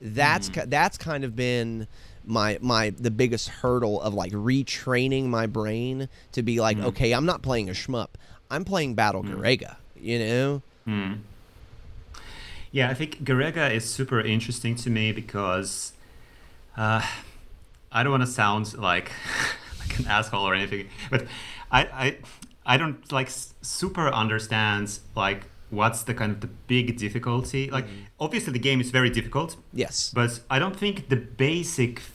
That's kind of been the biggest hurdle of like retraining my brain to be like, okay, I'm not playing a shmup, I'm playing Battle Garegga. Yeah, I think Garegga is super interesting to me because I don't want to sound like an asshole or anything, but I don't like super understand like what's the kind of the big difficulty. Like obviously the game is very difficult. Yes. But I don't think the basics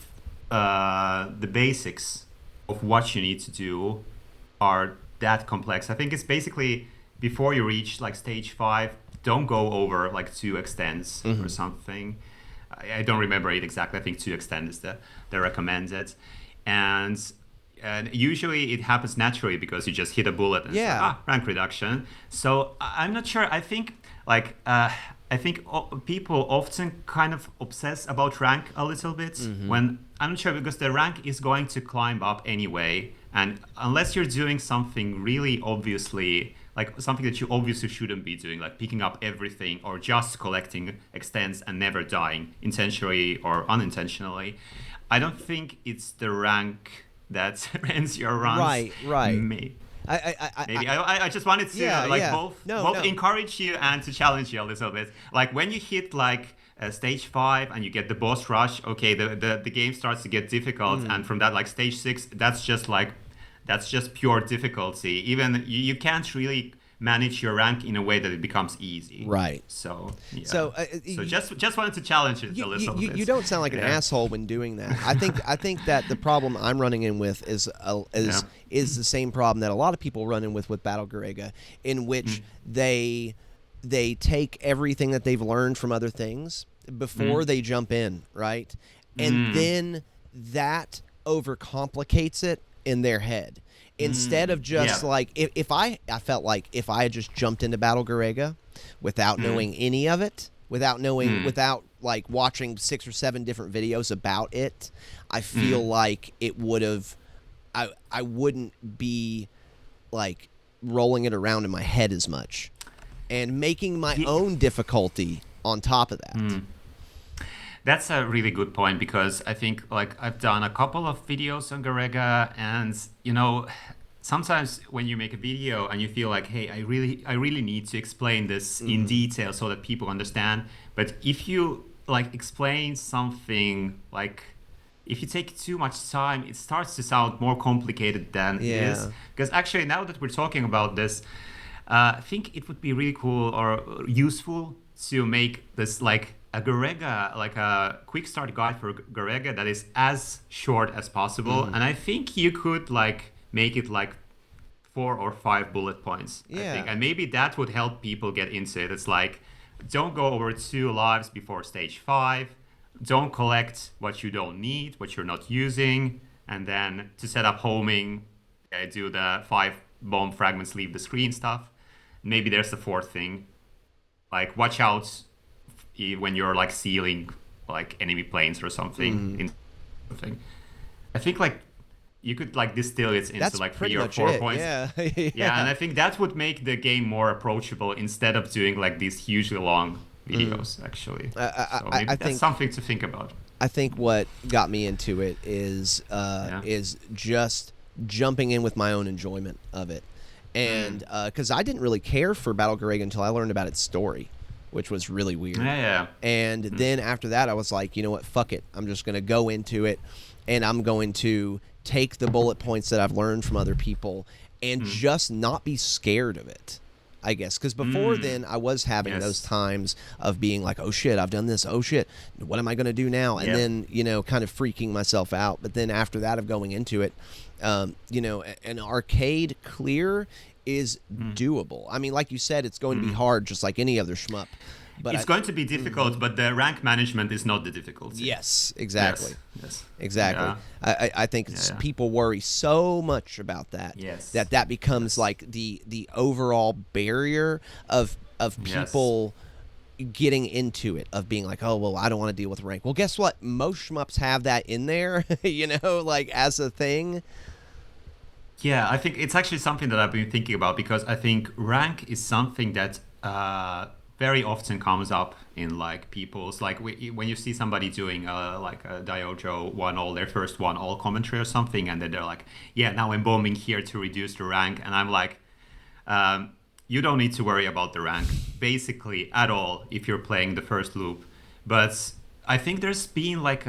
of what you need to do are that complex. I think it's basically before you reach like stage 5, don't go over like 2 extends or something. I don't remember it exactly. I think 2 extend is the recommended. And usually it happens naturally because you just hit a bullet and it's like, rank reduction. So I'm not sure. I think people often kind of obsess about rank a little bit when I'm not sure, because the rank is going to climb up anyway. And unless you're doing something really obviously, like something that you obviously shouldn't be doing, like picking up everything or just collecting extends and never dying intentionally or unintentionally, I don't think it's the rank that ends your runs. Right. Maybe I just wanted to both encourage you and to challenge you a little bit. Like when you hit like stage 5 and you get the boss rush, okay, the game starts to get difficult, and from that, like stage 6, that's just pure difficulty. Even you can't really manage your rank in a way that it becomes easy. Right. So yeah. So just wanted to challenge it a little bit. You don't sound like an asshole when doing that. I think that the problem I'm running in with is the same problem that a lot of people run in with Battle Garegga, in which they take everything that they've learned from other things before they jump in, right? And then that overcomplicates it in their head. Instead of just like, if I felt like if I had just jumped into Battle Garegga without knowing any of it, without like watching 6 or 7 different videos about it, I feel like it would have, I wouldn't be like rolling it around in my head as much and making my own difficulty on top of that. That's a really good point, because I think like I've done a couple of videos on Garegga, and sometimes when you make a video and you feel like, hey, I really need to explain this in detail so that people understand. But if you like explain something, like if you take too much time, it starts to sound more complicated than it is. Because actually, now that we're talking about this, I think it would be really cool or useful to make this like a Garegga, like a quick start guide for Garegga that is as short as possible. And I think you could like make it like 4 or 5 bullet points, I think. And maybe that would help people get into it. It's like, don't go over 2 lives before stage 5. Don't collect what you don't need, what you're not using. And then to set up homing, do the 5 bomb fragments, leave the screen stuff. Maybe there's the 4th thing. Like, watch out when you're like sealing like enemy planes or something. I think like you could like distill it into like 3 or 4 points. Yeah. And I think that would make the game more approachable instead of doing like these hugely long videos, actually. So maybe that's something to think about. I think what got me into it is just jumping in with my own enjoyment of it. And because I didn't really care for Battle Garegga until I learned about its story, which was really weird. And then after that, I was like, you know what, fuck it. I'm just going to go into it, and I'm going to take the bullet points that I've learned from other people and just not be scared of it, I guess. Because before then, I was having those times of being like, oh, shit, I've done this. Oh, shit, what am I going to do now? And then, kind of freaking myself out. But then after that of going into it, an arcade clear is doable. I mean, like you said, it's going to be hard, just like any other shmup. But it's going to be difficult, but the rank management is not the difficulty. Yes, exactly. Yes. Exactly. Yeah. I think people worry so much about that. That becomes like the overall barrier of people getting into it, of being like, oh, well, I don't want to deal with rank. Well, guess what? Most shmups have that in there, like as a thing. Yeah, I think it's actually something that I've been thinking about, because I think rank is something that very often comes up in like people's, like when you see somebody doing like a Diojo 1-all, their first 1-all commentary or something, and then they're like, yeah, now I'm bombing here to reduce the rank, and I'm like, you don't need to worry about the rank basically at all if you're playing the first loop. But I think there's been like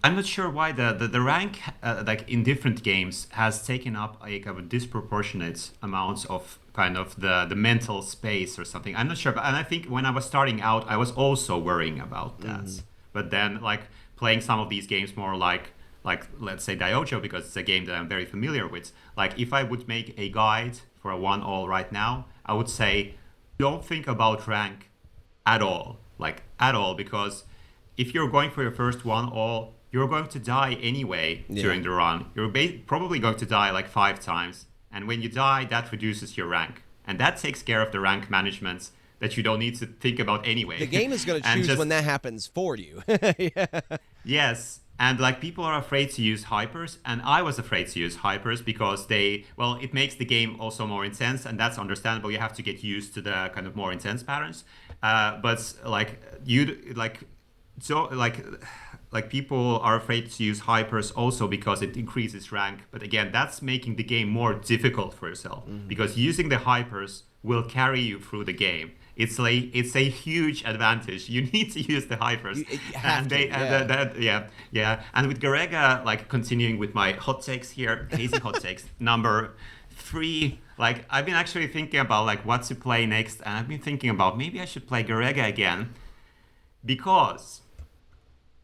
I'm not sure why the rank like in different games has taken up like a disproportionate amounts of kind of the mental space or something. I'm not sure, and I think when I was starting out, I was also worrying about that. But then like playing some of these games more like let's say Diojo, because it's a game that I'm very familiar with. Like if I would make a guide for a 1-all right now, I would say don't think about rank at all, like at all, because if you're going for your first one all, you're going to die anyway during the run. You're probably going to die like 5 times. And when you die, that reduces your rank. And that takes care of the rank management that you don't need to think about anyway. The game is going to choose when that happens for you. Yes. And like people are afraid to use hypers, and I was afraid to use hypers because it makes the game also more intense, and that's understandable. You have to get used to the kind of more intense patterns. But people are afraid to use hypers also because it increases rank. But again, that's making the game more difficult for yourself because using the hypers will carry you through the game. It's a huge advantage. You need to use the hypers. You have to. And with Garegga, like continuing with my hot takes here, Hazy hot takes number 3. Like I've been actually thinking about like what to play next, and I've been thinking about maybe I should play Garegga again because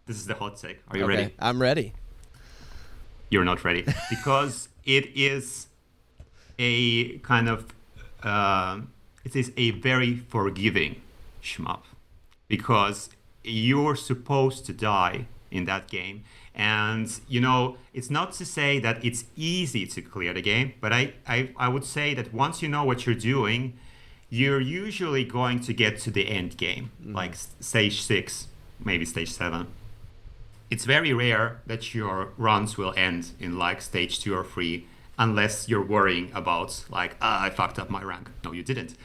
this is the hot take. Are you ready? I'm ready. You're not ready because it is a kind of. It is a very forgiving shmup because you're supposed to die in that game. And, it's not to say that it's easy to clear the game, but I would say that once you know what you're doing, you're usually going to get to the end game, like stage 6, maybe stage 7. It's very rare that your runs will end in like stage 2 or 3, unless you're worrying about like, I fucked up my rank. No, you didn't.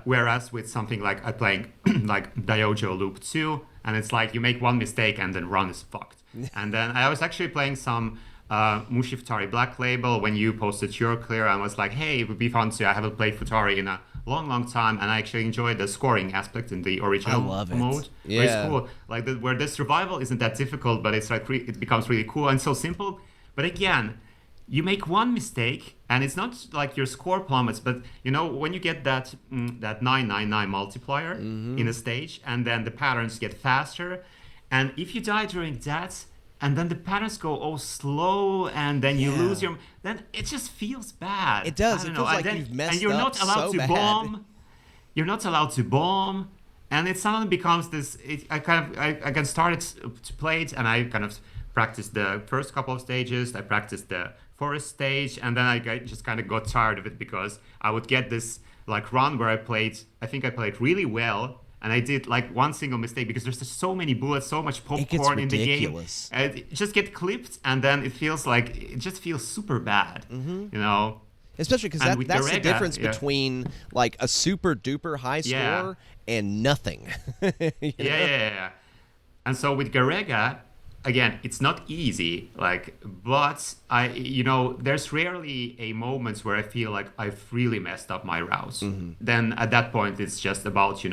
Whereas with something like I'm playing like Daiojo Loop 2, and it's like you make one mistake and then run is fucked. And then I was actually playing some Mushi Futari Black Label when you posted your clear, and was like, hey, it would be fun to. I haven't played Futari in a long time, and I actually enjoyed the scoring aspect in the original mode. Yeah, it's cool. Like where the survival isn't that difficult, but it's like it becomes really cool and so simple. But again, you make one mistake, and it's not like your score plummets, but when you get that 999 multiplier in a stage, and then the patterns get faster, and if you die during that, and then the patterns go all slow, and then you lose then it just feels bad. It does. It feels like you've messed up. And you're not allowed to bomb. You're not allowed to bomb, and it suddenly becomes this. I can start it to play it, and I kind of practiced the first couple of stages. I practiced the forest stage, and then I just kind of got tired of it because I would get this like run where I think I played really well, and I did like one single mistake because there's just so many bullets, so much popcorn in the game, and it just get clipped, and then it just feels super bad, Especially because that's Garegga, the difference between like a super duper high score and nothing. Yeah. And so with Garegga, again, it's not easy, but there's rarely a moment where I feel like I've really messed up my routes. Then at that point, it's just about,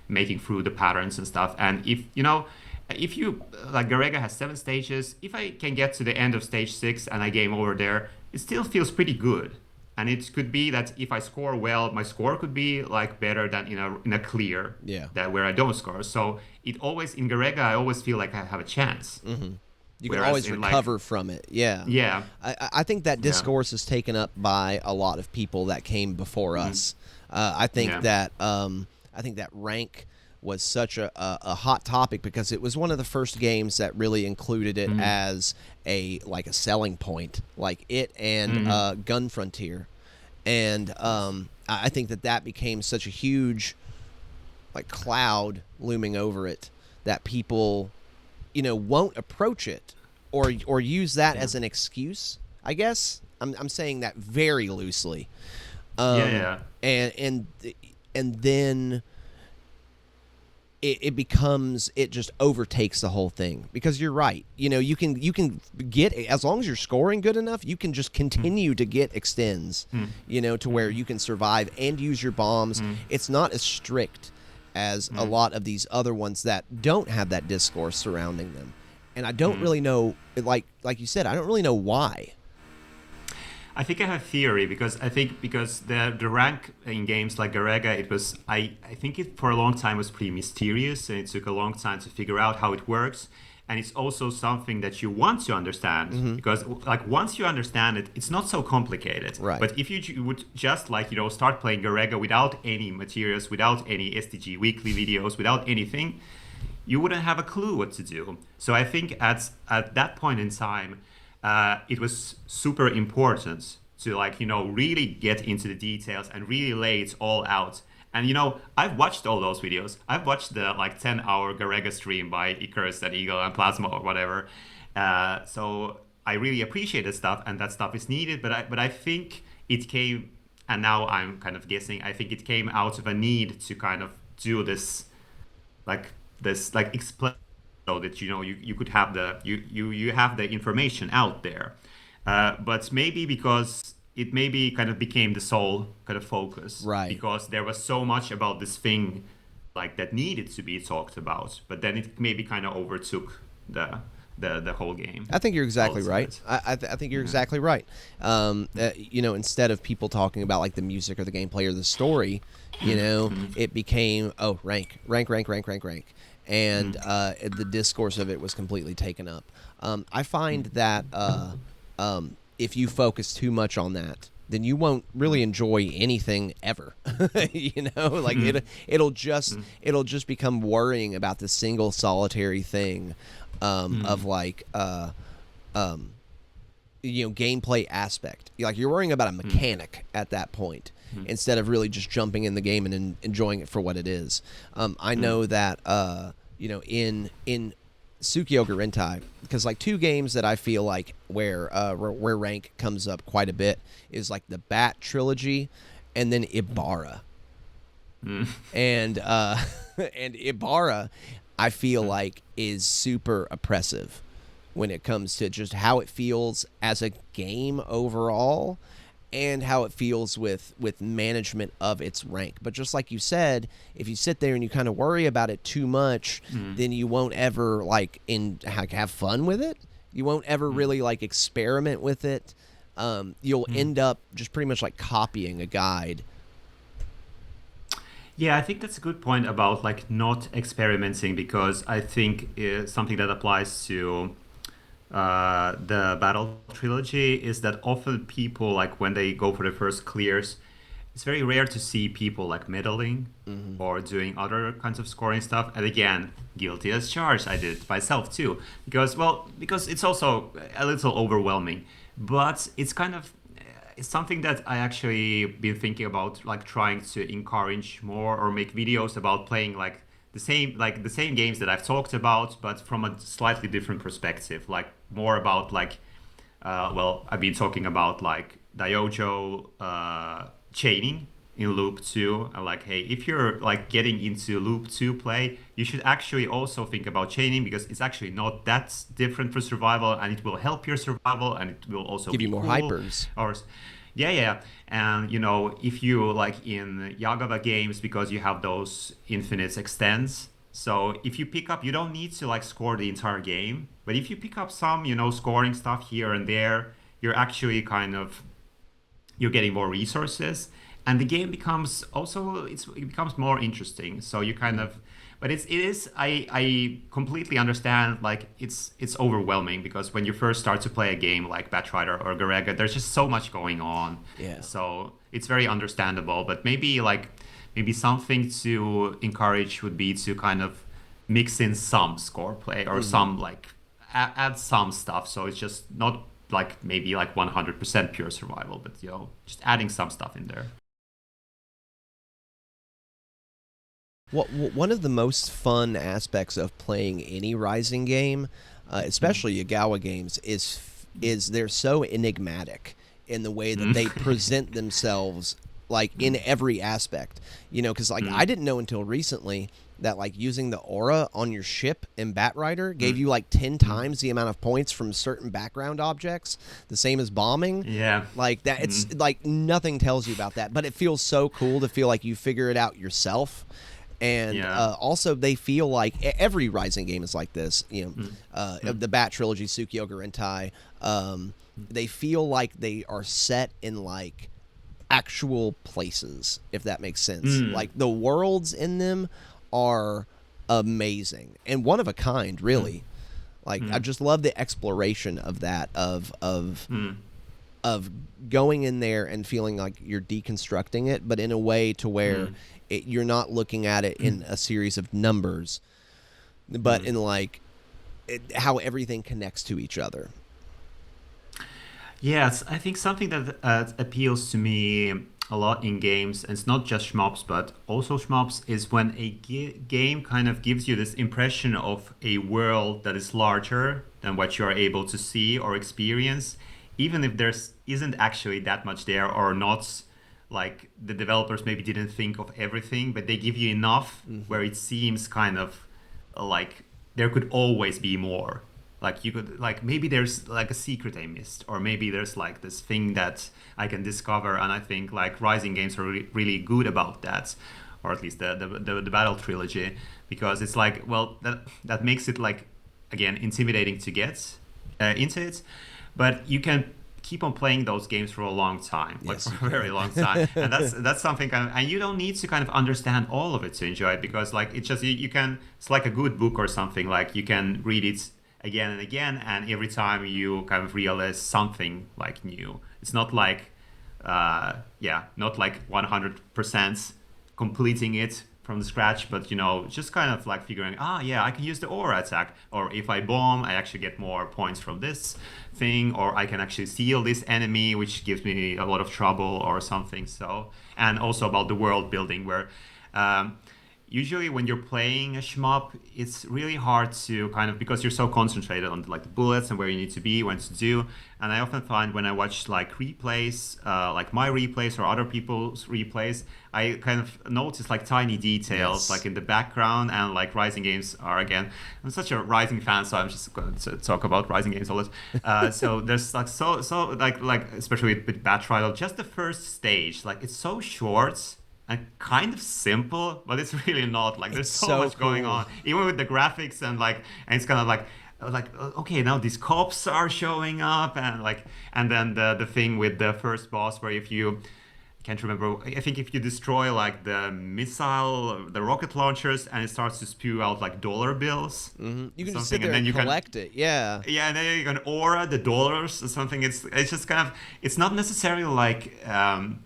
making through the patterns and stuff. And if you, like Garegga has 7 stages, if I can get to the end of stage 6 and I game over there, it still feels pretty good. And it could be that if I score well, my score could be like better than in a clear, that where I don't score. So it always in Garegga, I always feel like I have a chance. You can always recover from it. Yeah. I think that Discourse is taken up by a lot of people that came before us. I think that rank was such a hot topic because it was one of the first games that really included it as a selling point, like it and Gun Frontier. And I think that became such a huge cloud looming over it that people won't approach it or use that as an excuse, I guess. I'm saying that very loosely. And then it just overtakes the whole thing because you're right. You can get, as long as you're scoring good enough, you can just continue to get extends, to where you can survive and use your bombs. It's not as strict as a lot of these other ones that don't have that discourse surrounding them. And I don't really know, like you said, I don't really know why. I think I have a theory because the rank in games like Garegga, it was I think it for a long time was pretty mysterious, and it took a long time to figure out how it works. And it's also something that you want to understand because like once you understand it, it's not so complicated. Right. But if you would just like start playing Garegga without any materials, without any SDG weekly videos, without anything, you wouldn't have a clue what to do. So I think at that point in time, it was super important to really get into the details and really lay it all out. And I've watched all those videos. I've watched the 10-hour Garegga stream by Icarus and Eagle and Plasma or whatever. So I really appreciate that stuff, and that stuff is needed. But I think it came, and now I'm kind of guessing. I think it came out of a need to kind of do this, explain so that you could have you have the information out there. But maybe because it maybe kind of became the sole kind of focus, right? Because there was so much about this thing that needed to be talked about, but then it maybe kind of overtook the whole game. I think you're exactly right. I think you're exactly right. Instead of people talking about the music or the gameplay or the story, it became rank, and the discourse of it was completely taken up. I find that if you focus too much on that, then you won't really enjoy anything ever. It'll just become worrying about the single solitary thing of gameplay aspect. You're worrying about a mechanic at that point instead of really just jumping in the game and enjoying it for what it is. I know that in Tsukio Garentai, because two games that I feel where rank comes up quite a bit is the Bat trilogy and then Ibarra. And Ibarra I feel is super oppressive when it comes to just how it feels as a game overall and how it feels with management of its rank. But just like you said, if you sit there and you kind of worry about it too much, then you won't ever have fun with it. You won't ever really experiment with it. You'll end up just pretty much copying a guide. Yeah, I think that's a good point about not experimenting, because I think something that applies to the Battle trilogy is that often people when they go for the first clears, it's very rare to see people meddling or doing other kinds of scoring stuff. And again, guilty as charged. I did it myself too, because it's also a little overwhelming, but it's something that I actually been thinking about trying to encourage more, or make videos about playing the same games that I've talked about, but from a slightly different perspective, more about I've been talking about Diojo chaining in Loop 2, and hey, if you're getting into Loop 2 play, you should actually also think about chaining, because it's actually not that different for survival, and it will help your survival, and it will also give you more hypers. Yeah. And if you in Yagawa games, because you have those infinite extends, so if you pick up, you don't need to score the entire game, but if you pick up some scoring stuff here and there, you're actually you're getting more resources, and the game becomes more interesting. So you but it is I completely understand it's overwhelming, because when you first start to play a game like Batrider or Garegga, there's just so much going on. Yeah. So it's very understandable, but maybe something to encourage would be to mix in some score play, or some add some stuff, so it's just not maybe 100% pure survival, but just adding some stuff in there. One of the most fun aspects of playing any Raizing game, especially Yagawa games, is they're so enigmatic in the way that they present themselves, in every aspect. Because I didn't know until recently that using the aura on your ship in Batrider gave you 10 times the amount of points from certain background objects, the same as bombing. Yeah. That it's nothing tells you about that, but it feels so cool to feel you figure it out yourself. And also, they feel like every Raizing game is like this. The Bat trilogy, Tsukioku Rentai. They feel like they are set in like actual places, if that makes sense. Like the worlds in them are amazing and one of a kind, really. Like I just love the exploration of that, of going in there and feeling like you're deconstructing it, but in a way to where you're not looking at it in a series of numbers, but in like how everything connects to each other. Yes, I think something that appeals to me a lot in games, and it's not just shmups, but also shmups, is when a game kind of gives you this impression of a world that is larger than what you are able to see or experience, even if isn't actually that much there, or not, like the developers maybe didn't think of everything, but they give you enough where it seems kind of like there could always be more. Like you could, like maybe there's like a secret I missed, or maybe there's like this thing that I can discover. And I think like Raizing games are really good about that, or at least the Battle trilogy, because it's like, well, that makes it like, again, intimidating to get into it, but you can keep on playing those games for a long time, like for a very long time, and that's something and you don't need to kind of understand all of it to enjoy it, because like it's just you can, it's like a good book or something, like you can read it again and again, and every time you kind of realize something like new. It's not like not like 100% completing it from scratch, but just kind of like figuring, I can use the aura attack, or if I bomb I actually get more points from this thing, or I can actually seal this enemy, which gives me a lot of trouble or something. So, and also about the world building, where usually when you're playing a shmup, it's really hard to kind of, because you're so concentrated on like the bullets and where you need to be, when to do. And I often find when I watch like replays, like my replays or other people's replays, I kind of notice like tiny details, like in the background. And like Raizing games are, again, I'm such a Raizing fan, so I'm just going to talk about Raizing games all this. So there's like so like especially with Bat Trial, just the first stage, like it's so short and kind of simple, but it's really not. Like there's so much going on, even with the graphics, and it's kind of like okay, now these cops are showing up, and then the thing with the first boss, where if you, I can't remember, I think if you destroy like the the rocket launchers, and it starts to spew out like dollar bills, you can just sit there and collect it. And then you can aura the dollars or something. It's just kind of, it's not necessarily like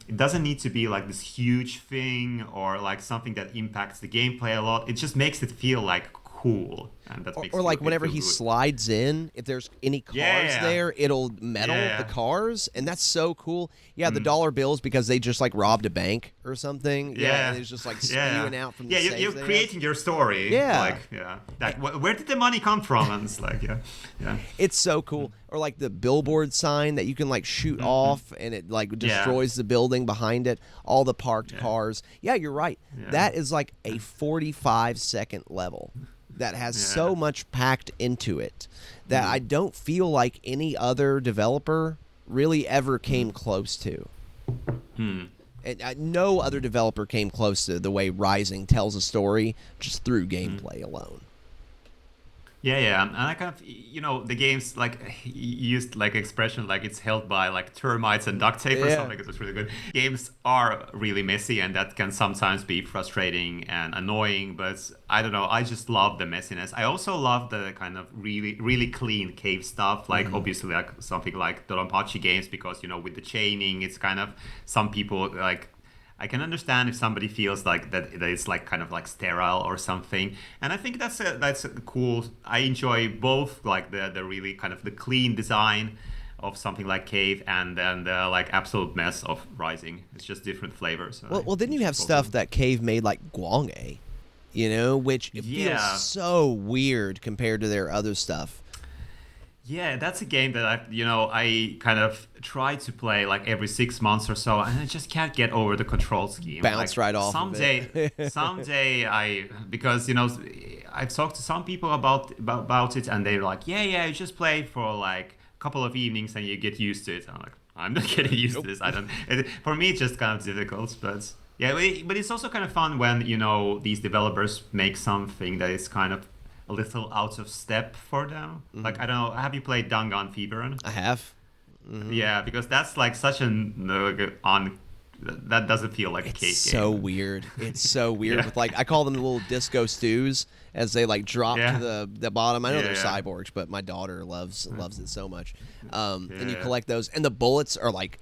it doesn't need to be like this huge thing or like something that impacts the gameplay a lot. It just makes it feel like cool, and that makes or like whenever he slides in, if there's any cars there, it'll metal the cars, and that's so cool. The dollar bills, because they just like robbed a bank or something. And it's just like spewing out from the safes you're creating your story. Where did the money come from? And it's like it's so cool. Or like the billboard sign that you can like shoot off, and it like destroys the building behind it, all the parked cars. You're right. That is like a 45-second level that has so much packed into it that I don't feel like any other developer really ever came close to. And no other developer came close to the way Raizing tells a story just through gameplay alone. And I kind of, the game's like used like expression like it's held by like termites and duct tape or something. It was really good. Games are really messy, and that can sometimes be frustrating and annoying, but I don't know, I just love the messiness. I also love the kind of really, really clean cave stuff, like obviously like something like the Donpachi games, because, with the chaining, it's kind of, some people like, I can understand if somebody feels like that it's like kind of like sterile or something, and I think that's a cool. I enjoy both, like the really kind of the clean design of something like Cave, and then the like absolute mess of Raizing. It's just different flavors. Well, then you have stuff that Cave made, like Guange, which it feels so weird compared to their other stuff. Yeah, that's a game that I kind of try to play like every 6 months or so, and I just can't get over the control scheme. Bounce right off. Someday, because I've talked to some people about it, and they're like, you just play for like a couple of evenings and you get used to it. I'm like, I'm not getting used to this. For me, it's just kind of difficult, but Yeah, but it's also kind of fun when, these developers make something that is kind of a little out of step for them. Like, I don't know, have you played Danganronpa? I have. Yeah, because that's like such an on that doesn't feel like a cave It's game. so weird. It's so weird. Yeah. With like, I call them the little disco stews as they like drop Yeah. to the bottom. I know Yeah, they're yeah. cyborgs, but my daughter loves it so much. And you Yeah. collect those, and the bullets are like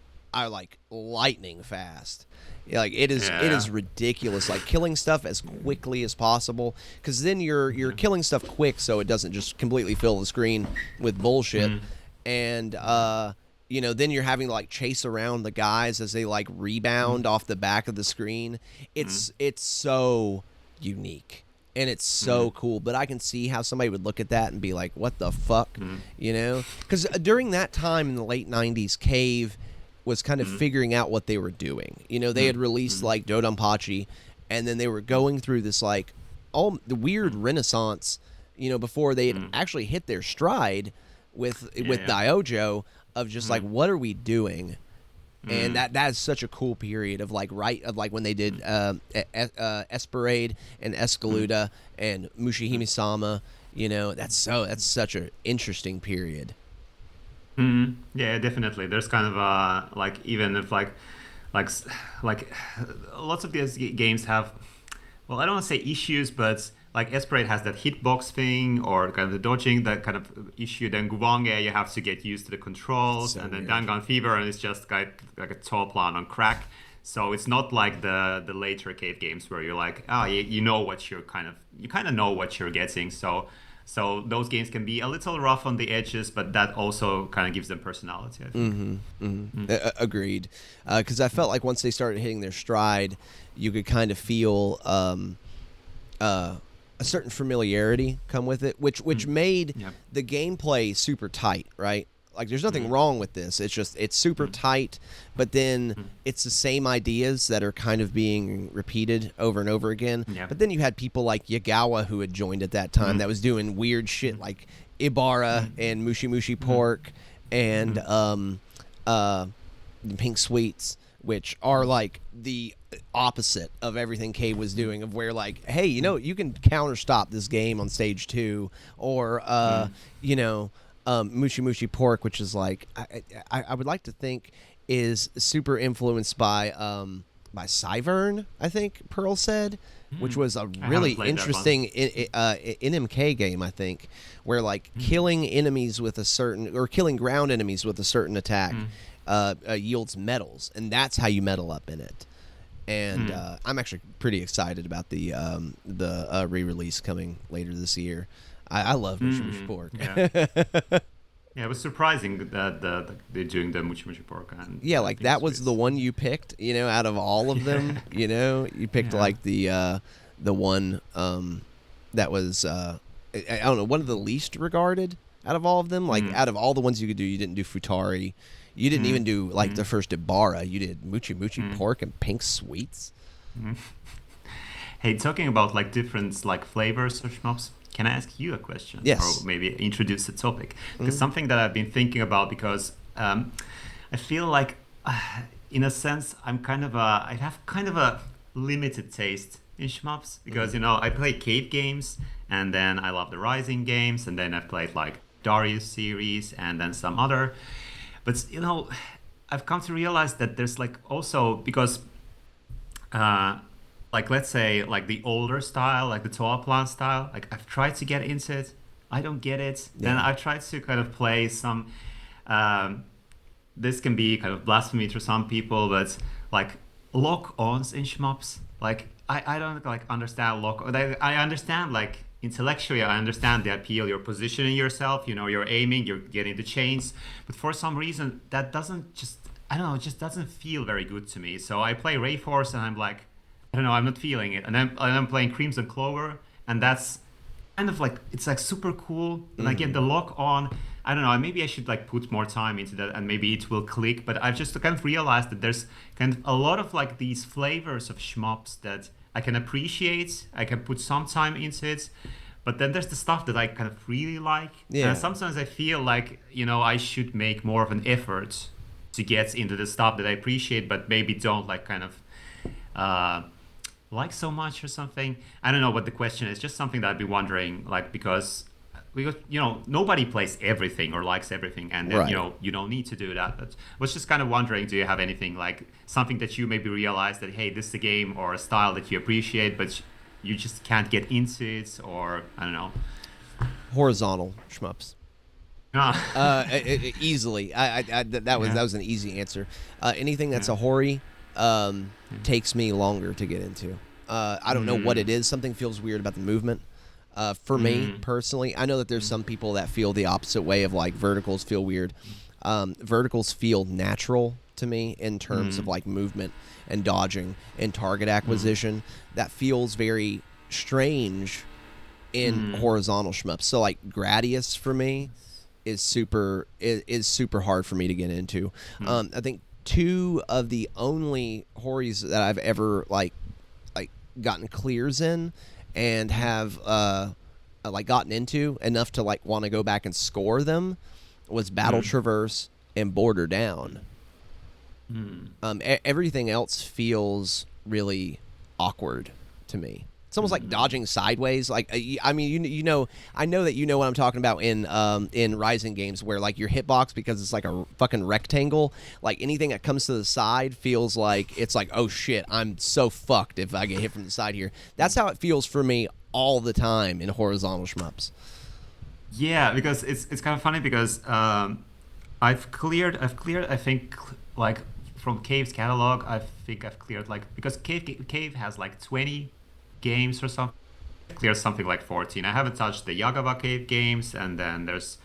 lightning fast. Yeah, like it is ridiculous. Like killing stuff as quickly as possible, because then you're killing stuff quick, so it doesn't just completely fill the screen with bullshit. And then you're having to like chase around the guys as they like rebound off the back of the screen. It's so unique and it's so cool. But I can see how somebody would look at that and be like, "What the fuck?" Because during that time in the late '90s, Cave was kind of figuring out what they were doing. They had released like Dodonpachi, and then they were going through this like all the weird renaissance. Before they had actually hit their stride with Diojo of just like, what are we doing? And that is such a cool period of like when they did Esperade and Escaluda and Mushihime-sama. That's such an interesting period. Yeah, definitely. There's kind of like, even if like lots of these games have, well, I don't want to say issues, but like Esperate has that hitbox thing, or kind of the dodging, that kind of issue. Then Guwange, you have to get used to the controls, and then Dangan Fever, and it's just like a top plan on crack. So it's not like the later Cave games where you're like, you know what you kind of know what you're getting. So those games can be a little rough on the edges, but that also kind of gives them personality, I think. Agreed. Because I felt like once they started hitting their stride, you could kind of feel a certain familiarity come with it, which made the gameplay super tight, right? Like, there's nothing wrong with this. It's just, it's super tight, but then it's the same ideas that are kind of being repeated over and over again. Yeah. But then you had people like Yagawa, who had joined at that time, that was doing weird shit like Ibarra and Mushi Mushi Pork and Pink Sweets, which are like the opposite of everything Cave was doing, of where like, hey, you can counter stop this game on stage 2, or Mushi Mushi Pork, which is like, I would like to think is super influenced by Cyvern, I think Pearl said, which was a really interesting NMK game, I think, where like killing enemies with a certain, or killing ground enemies with a certain attack yields medals, and that's how you medal up in it. And I'm actually pretty excited about the re-release coming later this year. I love Mushi Mushi Pork. Yeah, it was surprising that they're doing the Mushi Mushi Pork. And like that was the one you picked, out of all of them. You picked like the one that was I don't know, one of the least regarded out of all of them. Like out of all the ones you could do, you didn't do Futari. You didn't even do like the first Ibarra. You did Mushi Mushi Pork and Pink Sweets. Hey, talking about like different like flavors of shmups, can I ask you a question? Yes. Or maybe introduce the topic? Because something that I've been thinking about, because I feel like, in a sense, I have kind of a limited taste in shmups, because I play Cave games, and then I love the Raizing games, and then I've played like Darius series, and then some other. But I've come to realize that there's like also, because like, let's say like the older style, like the Toa Plan style, like I've tried to get into it, I don't get it. Then I've tried to kind of play some this can be kind of blasphemy to some people, but like lock-ons in shmups, like I don't like understand I understand like intellectually, I understand the appeal. You're positioning yourself, you're aiming, you're getting the chains, but for some reason that doesn't just, I don't know, it just doesn't feel very good to me. So I play Rayforce and I'm like, I don't know, I'm not feeling it. And I'm playing Crimson Clover, and that's kind of like, it's like super cool. And I get the lock on. I don't know, maybe I should like put more time into that, and maybe it will click. But I've just kind of realized that there's kind of a lot of like these flavors of shmups that I can appreciate. I can put some time into it. But then there's the stuff that I kind of really like. Yeah. And sometimes I feel like, I should make more of an effort to get into the stuff that I appreciate, but maybe don't like kind of like so much or something. I don't know what the question is. Just something that I'd be wondering, like because nobody plays everything or likes everything, and then, Right. you don't need to do that. But I was just kind of wondering, do you have anything like something that you maybe realize that, hey, this is a game or a style that you appreciate, but you just can't get into it, or I don't know. Horizontal shmups. Ah. Easily. That was an easy answer. Anything that's Yeah. a hori takes me longer to get into. I don't know what it is. Something feels weird about the movement. For me personally, I know that there's some people that feel the opposite way of like verticals feel weird. Verticals feel natural to me in terms of like movement and dodging and target acquisition. That feels very strange in horizontal shmups. So like Gradius for me is super hard for me to get into. I think two of the only horis that I've ever like gotten clears in and have like gotten into enough to like want to go back and score them was Battle Traverse and Border Down. Everything else feels really awkward to me. It's almost like dodging sideways. Like I mean, I know that you know what I'm talking about in Raizing games where like your hitbox, because it's like a fucking rectangle. Like anything that comes to the side feels like it's like, oh shit, I'm so fucked if I get hit from the side here. That's how it feels for me all the time in horizontal shmups. Yeah, because it's kind of funny because I've cleared I think like from Cave's catalog, I think I've cleared like, because Cave has like 20 games or something. I cleared something like 14. I haven't touched the Yagawa Cave games, and then there's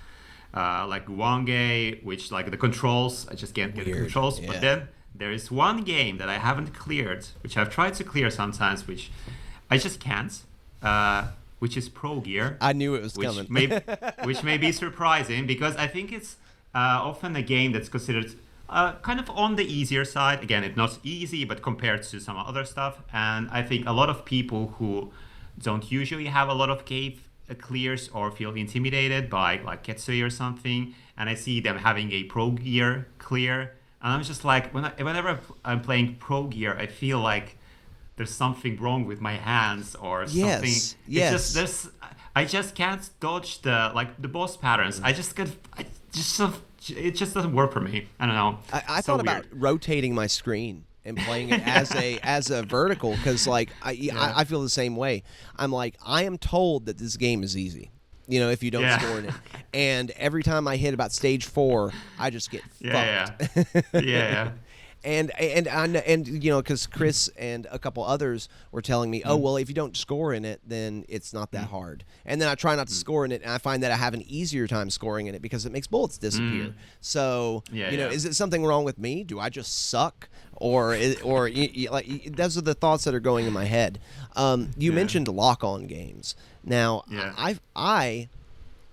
like Wange, which like the controls, I just can't get the controls. Yeah. But then there is one game that I haven't cleared, which I've tried to clear sometimes, which I just can't. Which is Pro Gear. I knew it was coming. Which may be surprising, because I think it's often a game that's considered kind of on the easier side. Again, it's not easy, but compared to some other stuff. And I think a lot of people who don't usually have a lot of cave clears or feel intimidated by like Ketsui or something, and I see them having a Pro Gear clear, and I'm just like, whenever I'm playing Pro Gear, I feel like there's something wrong with my hands or something. Yes. I just can't dodge the boss patterns. It just doesn't work for me. I don't know. I thought about rotating my screen and playing it as a vertical, because like I feel the same way. I'm like, I am told that this game is easy, if you don't score in it, and every time I hit about stage 4, I just get fucked. Yeah. And because Chris and a couple others were telling me, oh well, if you don't score in it, then it's not that hard. And then I try not to score in it, and I find that I have an easier time scoring in it because it makes bullets disappear. So is it something wrong with me? Do I just suck? Or like those are the thoughts that are going in my head. You mentioned lock-on games. Now I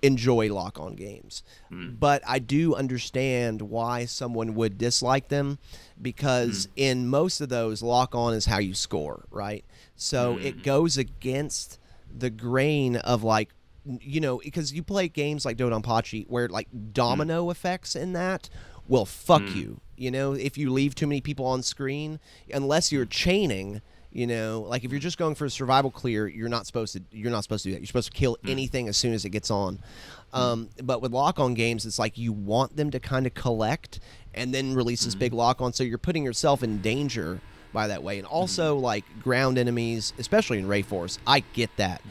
enjoy lock-on games, but I do understand why someone would dislike them, because in most of those, lock-on is how you score, right? So it goes against the grain of like, because you play games like Dodonpachi where like domino effects in that will fuck you. If you leave too many people on screen, unless you're chaining. Like if you're just going for a survival clear, you're not supposed to do that. You're supposed to kill anything as soon as it gets on. But with lock-on games, it's like you want them to kind of collect and then release this big lock-on, so you're putting yourself in danger by that way. And also like ground enemies, especially in Ray Force, I get that.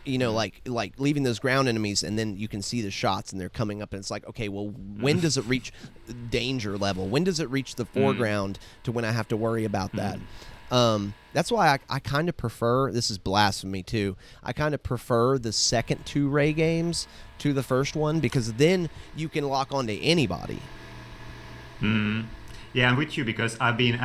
Like leaving those ground enemies, and then you can see the shots and they're coming up, and it's like, okay, well, when does it reach danger level? When does it reach the foreground to when I have to worry about that? That's why I kind of prefer, this is blasphemy too, I kind of prefer the second 2 Ray games to the first one, because then you can lock onto anybody. Yeah, I'm with you, because I've been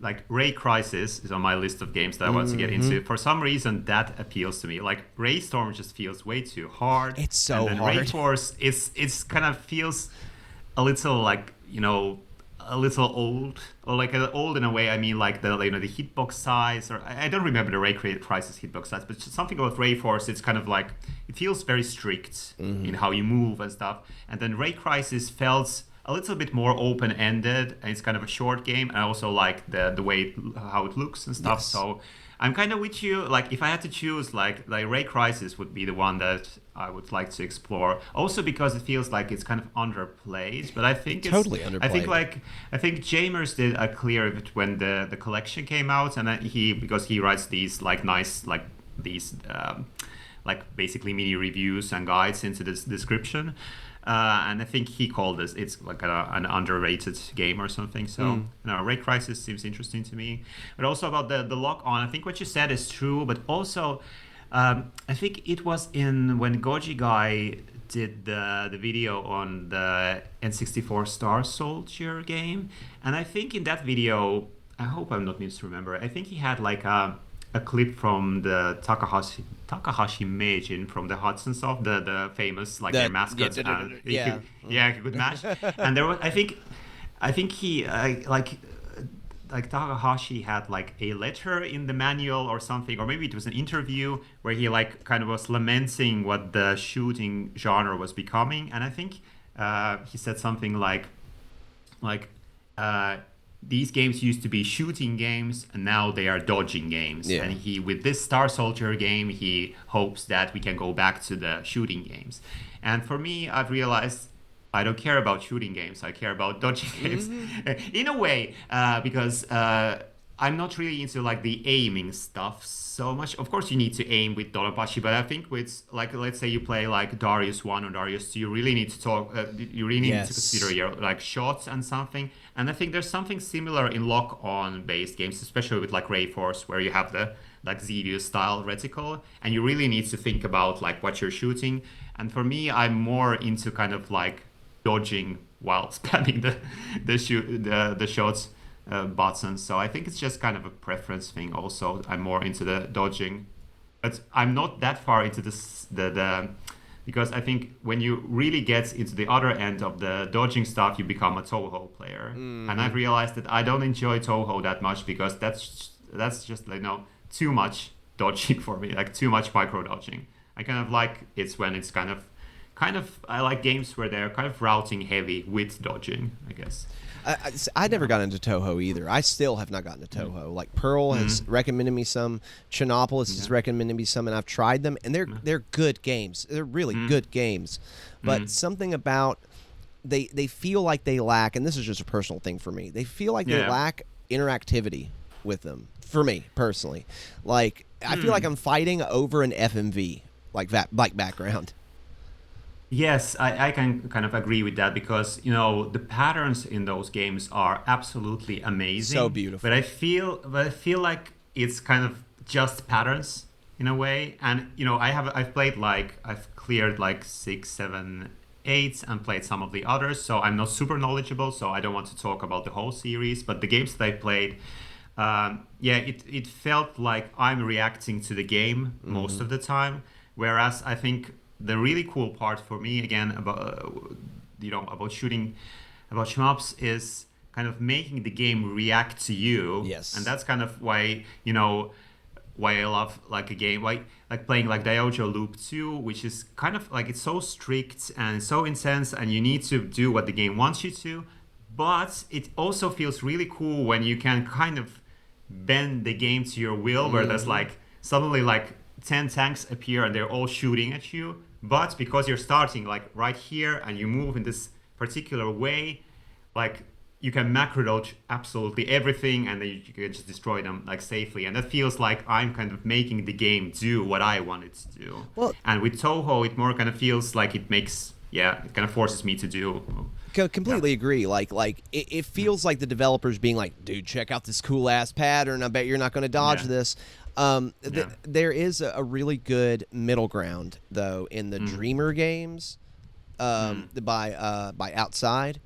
like Ray Crisis is on my list of games that I want to get into. For some reason, that appeals to me. Like Ray Storm just feels way too hard. It's so and then hard. Ray Force, it's kind of feels a little like, a little old, or like old in a way. I mean, like the hitbox size, or I don't remember the Ray Crisis hitbox size, but something about Ray Force, it's kind of like, it feels very strict in how you move and stuff. And then Ray Crisis felt a little bit more open-ended, and it's kind of a short game. And I also like the way how it looks and stuff. Yes. So I'm kind of with you. Like if I had to choose, like Ray Crisis would be the one that I would like to explore. Also because it feels like it's kind of underplayed, but I think it's Totally underplayed. I think Jamers did a clear of it when the collection came out, and because he writes these like nice like these like basically mini reviews and guides into this description. And I think he called this, it's like an underrated game or something. So, Ray Crisis seems interesting to me. But also about the lock on, I think what you said is true, but also I think it was when Goji Guy did the video on the N64 Star Soldier game. And I think in that video, I hope I'm not misremember, I think he had like a clip from the Takahashi Meijin from the Hudson Soft, the famous like their mascots. Good match. And there was, I think he like Takahashi had like a letter in the manual or something, or maybe it was an interview where he like kind of was lamenting what the shooting genre was becoming, and I think he said something like these games used to be shooting games and now they are dodging games. Yeah. And with this Star Soldier game, he hopes that we can go back to the shooting games. And for me, I've realized I don't care about shooting games. I care about dodging games in a way, because I'm not really into like the aiming stuff so much. Of course, you need to aim with Donpachi, but I think with like, let's say you play like Darius 1 or Darius 2, you really need to talk. You really need to consider your like shots and something. And I think there's something similar in lock-on based games, especially with like Rayforce, where you have the like Xevious style reticle, and you really need to think about like what you're shooting. And for me, I'm more into kind of like dodging while spamming the shots buttons. So I think it's just kind of a preference thing. Also, I'm more into the dodging, but I'm not that far into the because I think when you really get into the other end of the dodging stuff, you become a Toho player. And I've realized that I don't enjoy Toho that much, because that's just like too much dodging for me, like too much micro dodging. I kind of like it's when it's kind of I like games where they're kind of routing heavy with dodging, I guess. I never got into Toho either. I still have not gotten to Toho. Like Pearl has recommended me some, Chinopolis has recommended me some, and I've tried them, and they're good games. They're really good games. But something about they feel like they lack, and this is just a personal thing for me. They feel like they lack interactivity with them. For me personally, like I feel like I'm fighting over an FMV like background. Yes, I can kind of agree with that, because the patterns in those games are absolutely amazing. So beautiful. But I feel like it's kind of just patterns in a way. And I've played I've cleared like 6, 7, 8 and played some of the others. So I'm not super knowledgeable. So I don't want to talk about the whole series. But the games that I played, it felt like I'm reacting to the game most of the time. Whereas I think the really cool part for me, again, about shooting, about shmups, is kind of making the game react to you. Yes. And that's kind of why I love like a game like playing like Diojo Loop 2, which is kind of like, it's so strict and so intense, and you need to do what the game wants you to. But it also feels really cool when you can kind of bend the game to your will, where there's like suddenly like 10 tanks appear and they're all shooting at you. But because you're starting like right here and you move in this particular way, like you can macro dodge absolutely everything, and then you can just destroy them like safely. And that feels like I'm kind of making the game do what I want it to do. Well, and with Toho, it more kind of feels like it makes, it kind of forces me to do. Completely agree. Like it feels like the developers being like, dude, check out this cool ass pattern. I bet you're not going to dodge this. There is a really good middle ground though in the Dreamer games, by Outside,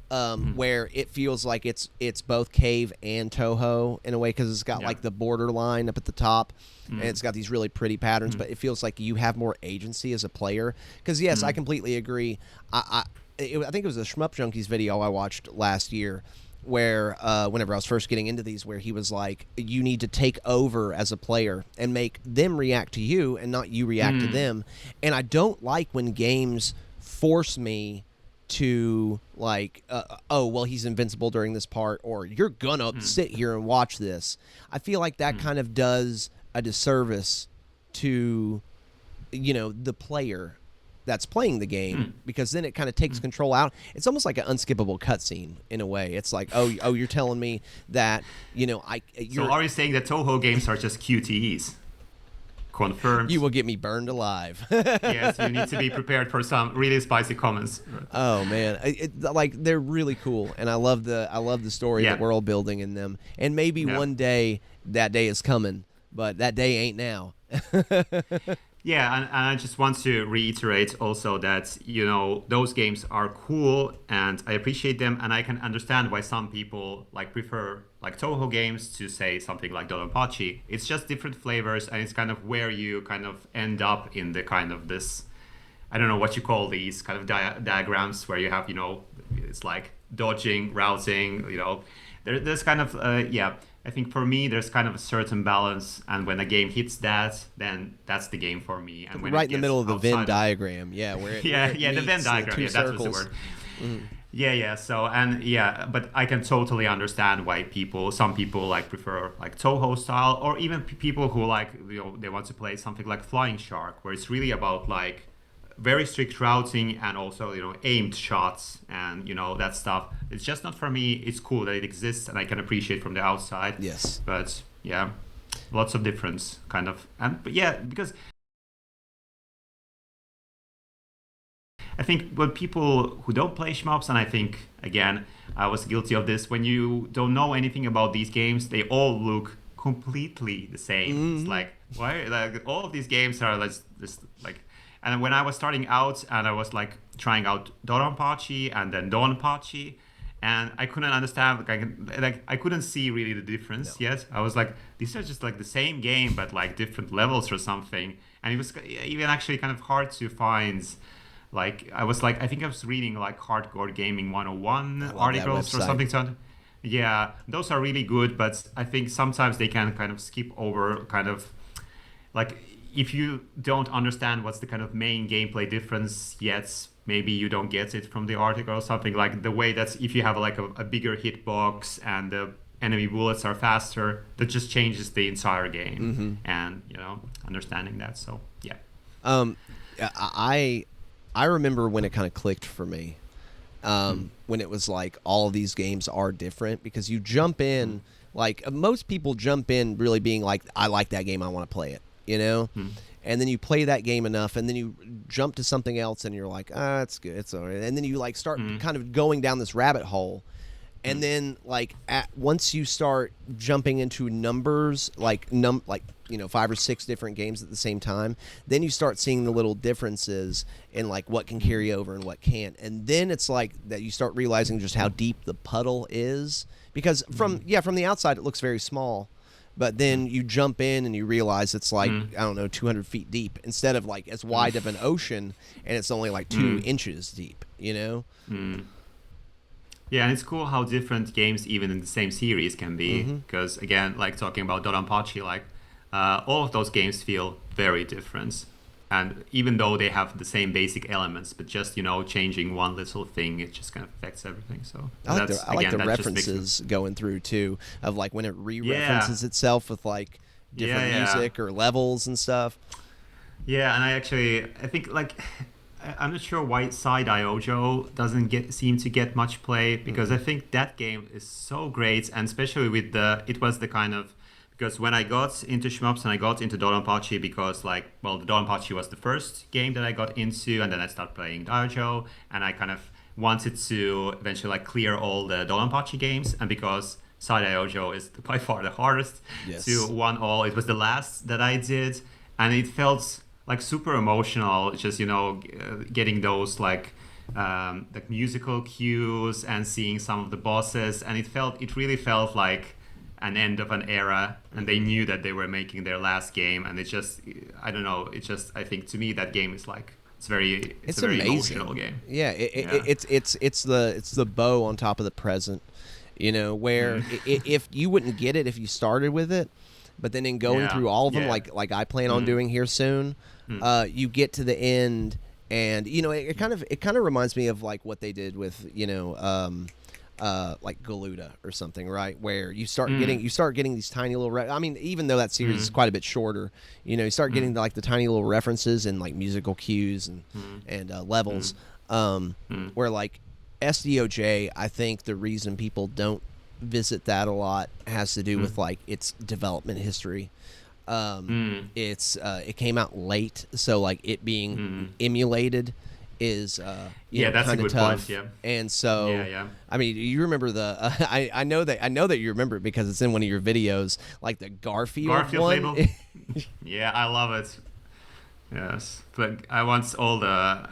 where it feels like it's both Cave and Toho in a way, because it's got like the border line up at the top, and it's got these really pretty patterns, but it feels like you have more agency as a player. Because yes, I completely agree. I think it was the Shmup Junkies video I watched last year, where whenever I was first getting into these, where he was like, you need to take over as a player and make them react to you and not you react to them. And I don't like when games force me to like, oh well, he's invincible during this part, or you're gonna sit here and watch this. I feel like that kind of does a disservice to, you know, the player that's playing the game, because then it kind of takes control out. It's almost like an unskippable cutscene in a way. It's like, oh, you're telling me that, you know, So are you saying that Toho games are just QTEs? Confirmed. You will get me burned alive. Yes, you need to be prepared for some really spicy comments. Oh man, like they're really cool, and I love the story, the world building in them. And maybe one day that day is coming, but that day ain't now. Yeah, and I just want to reiterate also that, you know, those games are cool and I appreciate them, and I can understand why some people like prefer like Toho games to say something like Donpachi. It's just different flavors, and it's kind of where you kind of end up in the kind of this, I don't know what you call these kind of diagrams where you have, you know, it's like dodging, routing, you know, there's kind of, I think for me, there's kind of a certain balance, and when a game hits that, then that's the game for me. And when right in the middle of the Venn diagram, where it the Venn diagram, that was the word. So, and but I can totally understand why some people like prefer like Toho style, or even people who like, you know, they want to play something like Flying Shark, where it's really about like very strict routing and also, you know, aimed shots and, you know, that stuff. It's just not for me. It's cool that it exists and I can appreciate from the outside. Yes. But yeah, lots of difference kind of. But yeah, because I think when people who don't play shmups, and I think, again, I was guilty of this, when you don't know anything about these games, they all look completely the same. It's like, why? Like, all of these games are just like. And when I was starting out and I was like trying out Donpachi and then Donpachi, and I couldn't understand, I couldn't see really the difference yet. I was like, these are just like the same game, but like different levels or something. And it was even actually kind of hard to find. Like, I think I was reading like Hardcore Gaming 101 articles or something. Yeah, those are really good, but I think sometimes they can kind of skip over kind of like, if you don't understand what's the kind of main gameplay difference yet, maybe you don't get it from the article or something. Like the way that if you have like a bigger hitbox and the enemy bullets are faster, that just changes the entire game. And, you know, understanding that. So, yeah. I remember when it kind of clicked for me, when it was like all of these games are different, because you jump in, like most people jump in really being like, I like that game, I want to play it. You know, and then you play that game enough, and then you jump to something else, and you're like, it's good, it's all right. And then you like start kind of going down this rabbit hole, and then like once you start jumping into numbers, like you know, 5 or 6 different games at the same time, then you start seeing the little differences in like what can carry over and what can't, and then it's like that you start realizing just how deep the puddle is, because from the outside it looks very small. But then you jump in and you realize it's like, I don't know, 200 feet deep instead of like as wide of an ocean, and it's only like 2 inches deep, you know? Yeah, and it's cool how different games, even in the same series, can be. Because, again, like talking about Donpachi, like all of those games feel very different. And even though they have the same basic elements, but just, you know, changing one little thing, it just kind of affects everything. So I like the references going through too, of like when it re-references itself with like different music or levels and stuff. Yeah, and I think like, I'm not sure why Side-Eye Ojo doesn't seem to get much play, because I think that game is so great, and especially with it was the kind of, because when I got into shmups and I got into Donpachi, because like, well, the Donpachi was the first game that I got into, and then I started playing Dojo, and I kind of wanted to eventually like clear all the Donpachi games, and because Side-Eye Ojo is by far the hardest to one all, it was the last that I did, and it felt like super emotional, just, you know, getting those like musical cues and seeing some of the bosses, and it really felt like an end of an era, and they knew that they were making their last game, and it just, I don't know, I think to me that game is like, it's a very emotional game. Yeah, it's the bow on top of the present, you know, where if you wouldn't get it if you started with it, but then in going through all of them, like I plan on doing here soon, you get to the end And it kind of reminds me of like what they did with like Galuda or something, right? Where you start getting these tiny little. I mean, even though that series is quite a bit shorter, you start getting like the tiny little references and like musical cues and levels. Where like SDOJ, I think the reason people don't visit that a lot has to do with like its development history. It came out late, so like it being emulated is that's kind a of good tough. point. Yeah, and so yeah. I mean, you remember the I know that you remember it because it's in one of your videos, like the Garfield one. Label. Yeah, I love it. Yes, but I want all the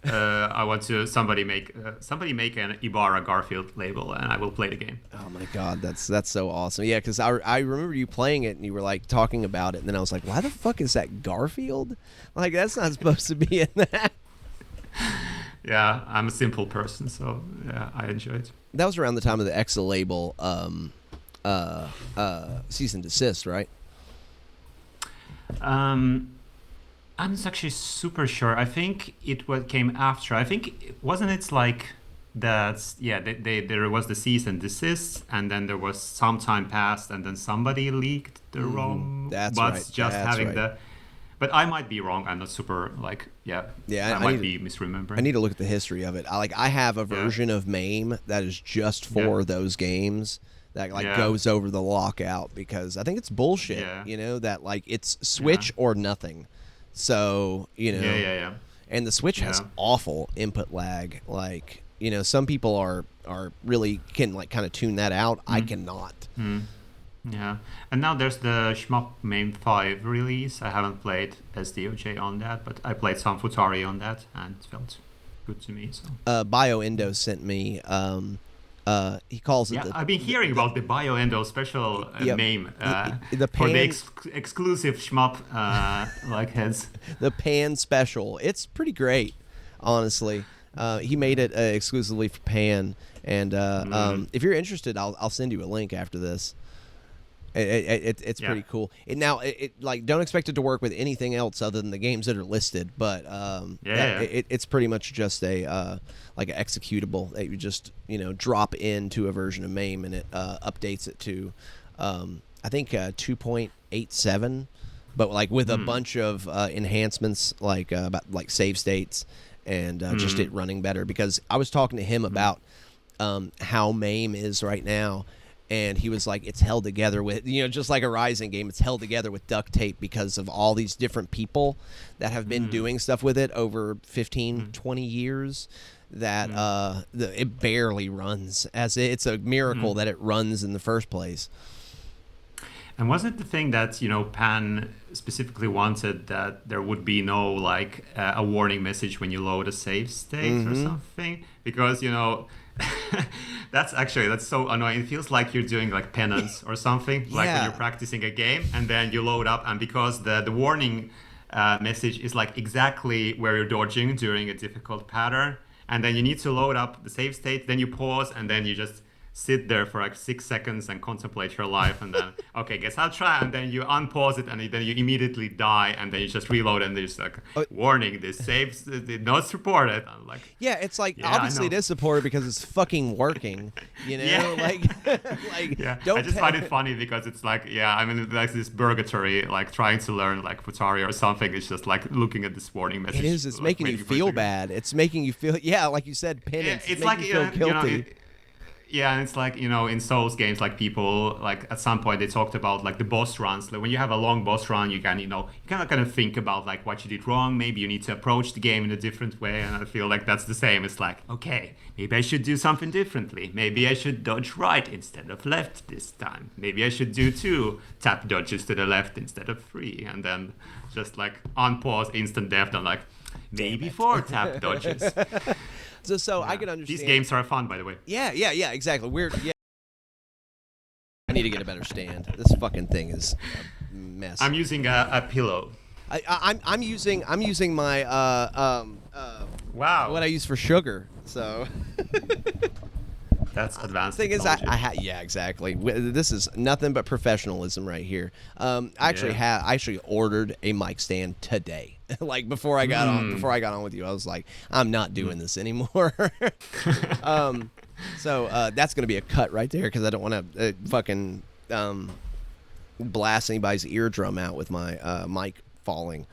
I want to somebody make an Ibarra Garfield label, and I will play the game. Oh my god, that's so awesome! Yeah, because I remember you playing it and you were like talking about it, and then I was like, why the fuck is that Garfield? Like that's not supposed to be in that. Yeah, I'm a simple person, so yeah, I enjoy it. That was around the time of the Exa label cease and desist, right? I'm not actually super sure. I think it came after. I think wasn't it like that? Yeah, there was the cease and desist, and then there was some time passed, and then somebody leaked the ROM. That's but right. Just that's having right. the. But I might be wrong. I'm not super I might be misremembering. I need to look at the history of it. I have a version of MAME that is just for those games. That goes over the lockout because I think it's bullshit. That like it's Switch or nothing. So and the Switch has awful input lag. Like some people are really can like kind of tune that out. I cannot. Yeah, and now there's the Shmup MAME 5 release. I haven't played SDOJ on that, but I played some Futari on that, and it felt good to me. So BioEndo sent me. He calls it. Yeah, I've been hearing about the BioEndo special MAME for the exclusive Shmup like heads. The Pan special. It's pretty great, honestly. He made it exclusively for Pan, and if you're interested, I'll send you a link after this. It's pretty cool. Now, like don't expect it to work with anything else other than the games that are listed, but it's pretty much just a like an executable that you just drop into a version of MAME and it updates it to I think 2.87, but like with a bunch of enhancements like about like save states and just it running better. Because I was talking to him about how MAME is right now. And he was like, it's held together with, just like a Raizing game, it's held together with duct tape because of all these different people that have been doing stuff with it over 15, 20 years that it barely runs. It's a miracle that it runs in the first place. And was it the thing that, Pan specifically wanted that there would be no, like, a warning message when you load a save state or something? Because, that's so annoying. It feels like you're doing like penance or something, like when you're practicing a game and then you load up, and because the warning message is like exactly where you're dodging during a difficult pattern, and then you need to load up the save state, then you pause, and then you just sit there for like 6 seconds and contemplate your life, and then okay, guess I'll try, and then you unpause it, and then you immediately die, and then you just reload, and there's like warning, this saves did not support it. I'm like, it's like obviously it is supported because it's fucking working, like I just find it funny because it's like like this purgatory, like trying to learn like Futari or something. It's just like looking at this warning message. It is. It's like, making you feel bad. It's making you feel like you said, penance. It's like you feel guilty. Yeah, and it's like, in Souls games, like people, like at some point they talked about like the boss runs. Like when you have a long boss run, you can, you kind of think about like what you did wrong. Maybe you need to approach the game in a different way. And I feel like that's the same. It's like, okay, maybe I should do something differently. Maybe I should dodge right instead of left this time. Maybe I should do 2 tap dodges to the left instead of 3. And then just like unpause, instant death, and like maybe 4 tap dodges. So I can understand. These games are fun, by the way. Yeah, exactly. Weird. Yeah. I need to get a better stand. This fucking thing is a mess. I'm using a pillow. I'm using my wow. what I use for sugar. So. That's advanced Thing is, technology. yeah, exactly. This is nothing but professionalism right here. I actually ordered a mic stand today. Like before I got on with you, I was like, I'm not doing this anymore. So that's gonna be a cut right there because I don't want to fucking blast anybody's eardrum out with my mic falling.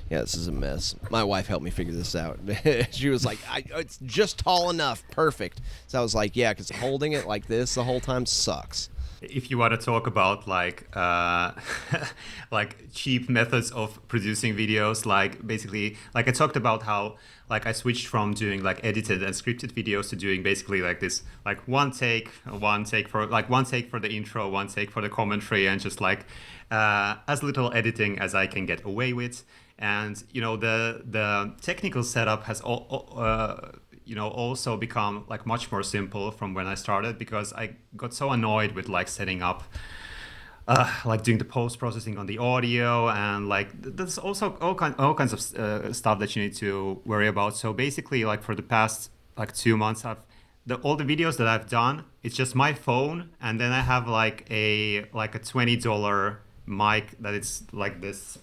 Yeah, this is a mess. My wife helped me figure this out. She was like, it's just tall enough. Perfect. So I was like, yeah, because holding it like this the whole time sucks. If you want to talk about like like cheap methods of producing videos, like basically, like I talked about how like I switched from doing like edited and scripted videos to doing basically like this, like one take for the intro, one take for the commentary, and just like as little editing as I can get away with. And you know, the technical setup has also become like much more simple from when I started, because I got so annoyed with like setting up like doing the post-processing on the audio, and like there's also all kinds of stuff that you need to worry about. So basically, like for the past like 2 months, all the videos that I've done, it's just my phone, and then I have like a $20 mic that it's like this.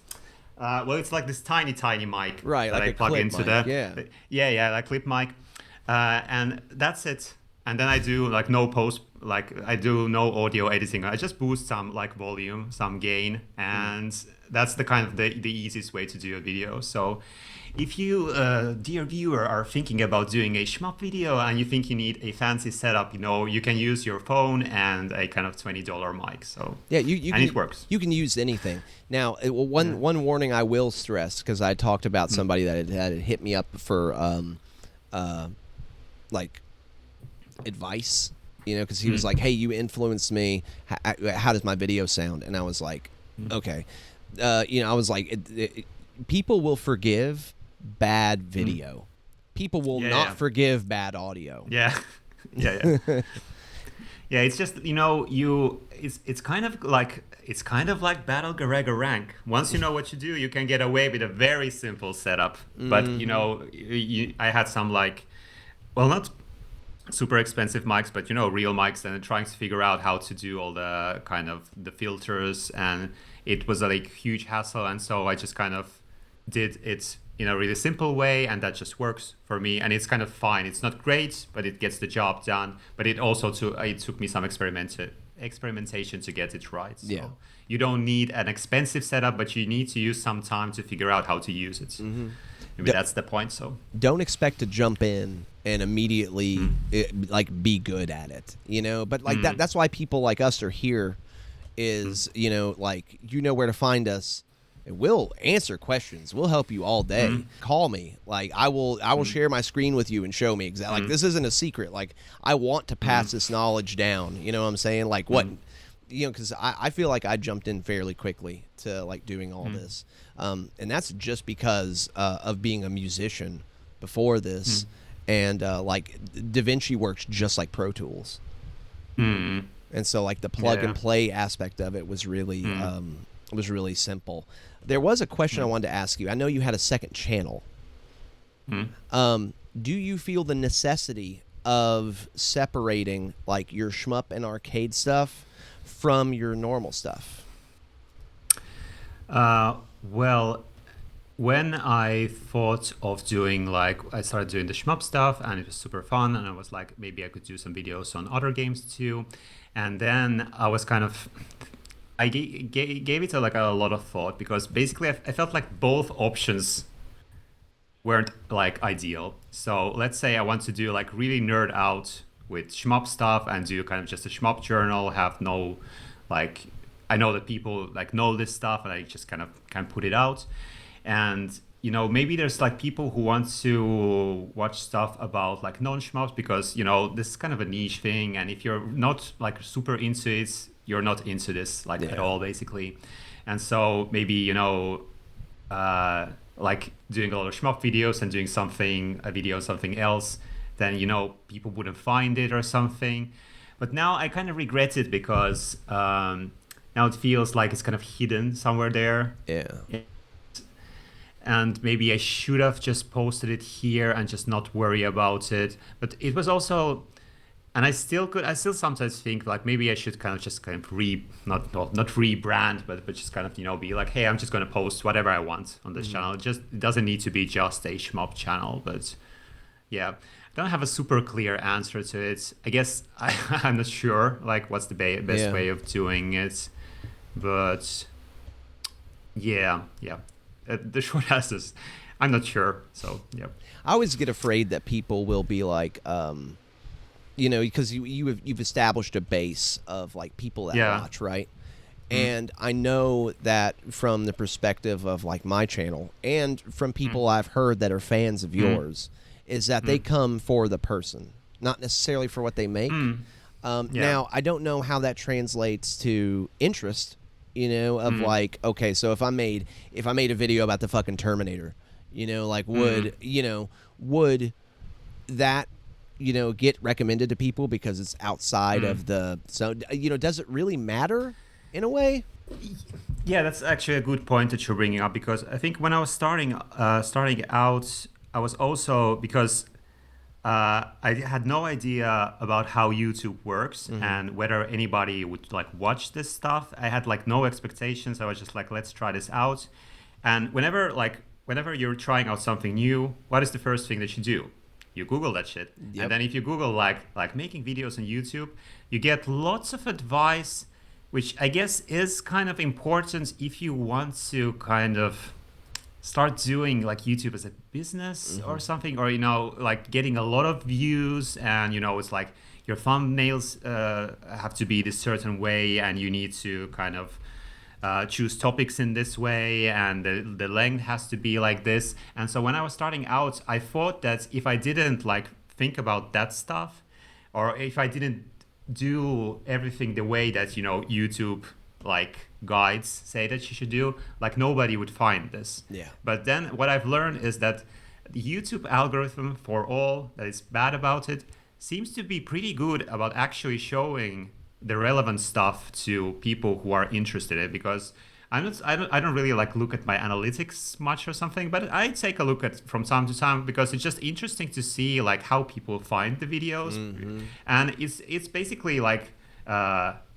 It's like this tiny mic, right? That Like I plug into mic, like clip mic, and that's it. And then I do like no post, like I do no audio editing. I just boost some like volume, some gain, and that's the kind of the easiest way to do a video. So if you, dear viewer, are thinking about doing a shmup video and you think you need a fancy setup, you can use your phone and a kind of $20 mic. So yeah, it works. You can use anything. Now, one warning I will stress, because I talked about somebody that had hit me up for like advice, because he was like, "Hey, you influenced me. How does my video sound?" And I was like, "Okay." I was like, people will forgive bad video. People will not forgive bad audio. Yeah. Yeah. It's just it's kind of like battle Garegga rank. Once you know what you do, you can get away with a very simple setup. But I had some not super expensive mics, but real mics, and trying to figure out how to do all the kind of the filters, and it was a huge hassle. And so I just kind of did it in a really simple way, and that just works for me, and it's kind of fine. It's not great, but it gets the job done. But it also it took me some experimentation to get it right. So you don't need an expensive setup, but you need to use some time to figure out how to use it. Maybe that's the point. So don't expect to jump in and immediately be good at it, but that's why people like us are here, is where to find us. We'll answer questions. We'll help you all day. Call me. Like I will share my screen with you and show me exactly. Like this isn't a secret. Like I want to pass this knowledge down. You know what I'm saying? Like what, because I feel like I jumped in fairly quickly to like doing all this, and that's just because of being a musician before this, and like DaVinci works just like Pro Tools, and so like the plug and play aspect of it was really simple. There was a question I wanted to ask you. I know you had a second channel. Do you feel the necessity of separating like your shmup and arcade stuff from your normal stuff? Well, when I thought of doing I started doing the shmup stuff, and it was super fun, and I was like, maybe I could do some videos on other games too. And then I was kind of I gave it a lot of thought, because basically I felt like both options weren't ideal. So let's say I want to do really nerd out with shmup stuff and do kind of just a shmup journal, have no I know that people know this stuff, and I just kind of can put it out. And maybe there's people who want to watch stuff about non-shmups, because this is kind of a niche thing, and if you're not super into it, you're not into this at all, basically. And so maybe like doing a lot of shmup videos and doing a video on something else, then people wouldn't find it or something. But now I kind of regret it because now it feels like it's kind of hidden somewhere there. Yeah. And maybe I should have just posted it here and just not worry about it. But it was also, and I still sometimes think like maybe I should kind of not rebrand, but just kind of be like, hey, I'm just going to post whatever I want on this channel. It doesn't need to be just a shmup channel. But yeah, I don't have a super clear answer to it. I guess I'm not sure like what's the best way of doing it. But yeah. The short answer is I'm not sure. So yeah, I always get afraid that people will be like, because you've established a base of like people that watch, right? And I know that from the perspective of like my channel and from people I've heard that are fans of yours, is that they come for the person, not necessarily for what they make. Now I don't know how that translates to interest. Of like, okay, so if I made a video about the fucking Terminator, like would that, get recommended to people because it's outside of the, so, does it really matter in a way? Yeah, that's actually a good point that you're bringing up, because I think when I was starting out, I was also, because I had no idea about how YouTube works and whether anybody would like watch this stuff. I had like no expectations. I was just like, let's try this out. And whenever you're trying out something new, what is the first thing that you do? You Google that shit. Yep. And then if you Google like making videos on YouTube, you get lots of advice, which I guess is kind of important if you want to kind of start doing like YouTube as a business or something, or like getting a lot of views, and it's like your thumbnails have to be this certain way, and you need to kind of choose topics in this way, and the length has to be like this. And so when I was starting out, I thought that if I didn't like think about that stuff, or if I didn't do everything the way that YouTube like guides say that you should do, like nobody would find this. Yeah. But then what I've learned is that the YouTube algorithm, for all that is bad about it, seems to be pretty good about actually showing the relevant stuff to people who are interested in it. Because I don't really like look at my analytics much or something, but I take a look at from time to time, because it's just interesting to see like how people find the videos. And it's basically like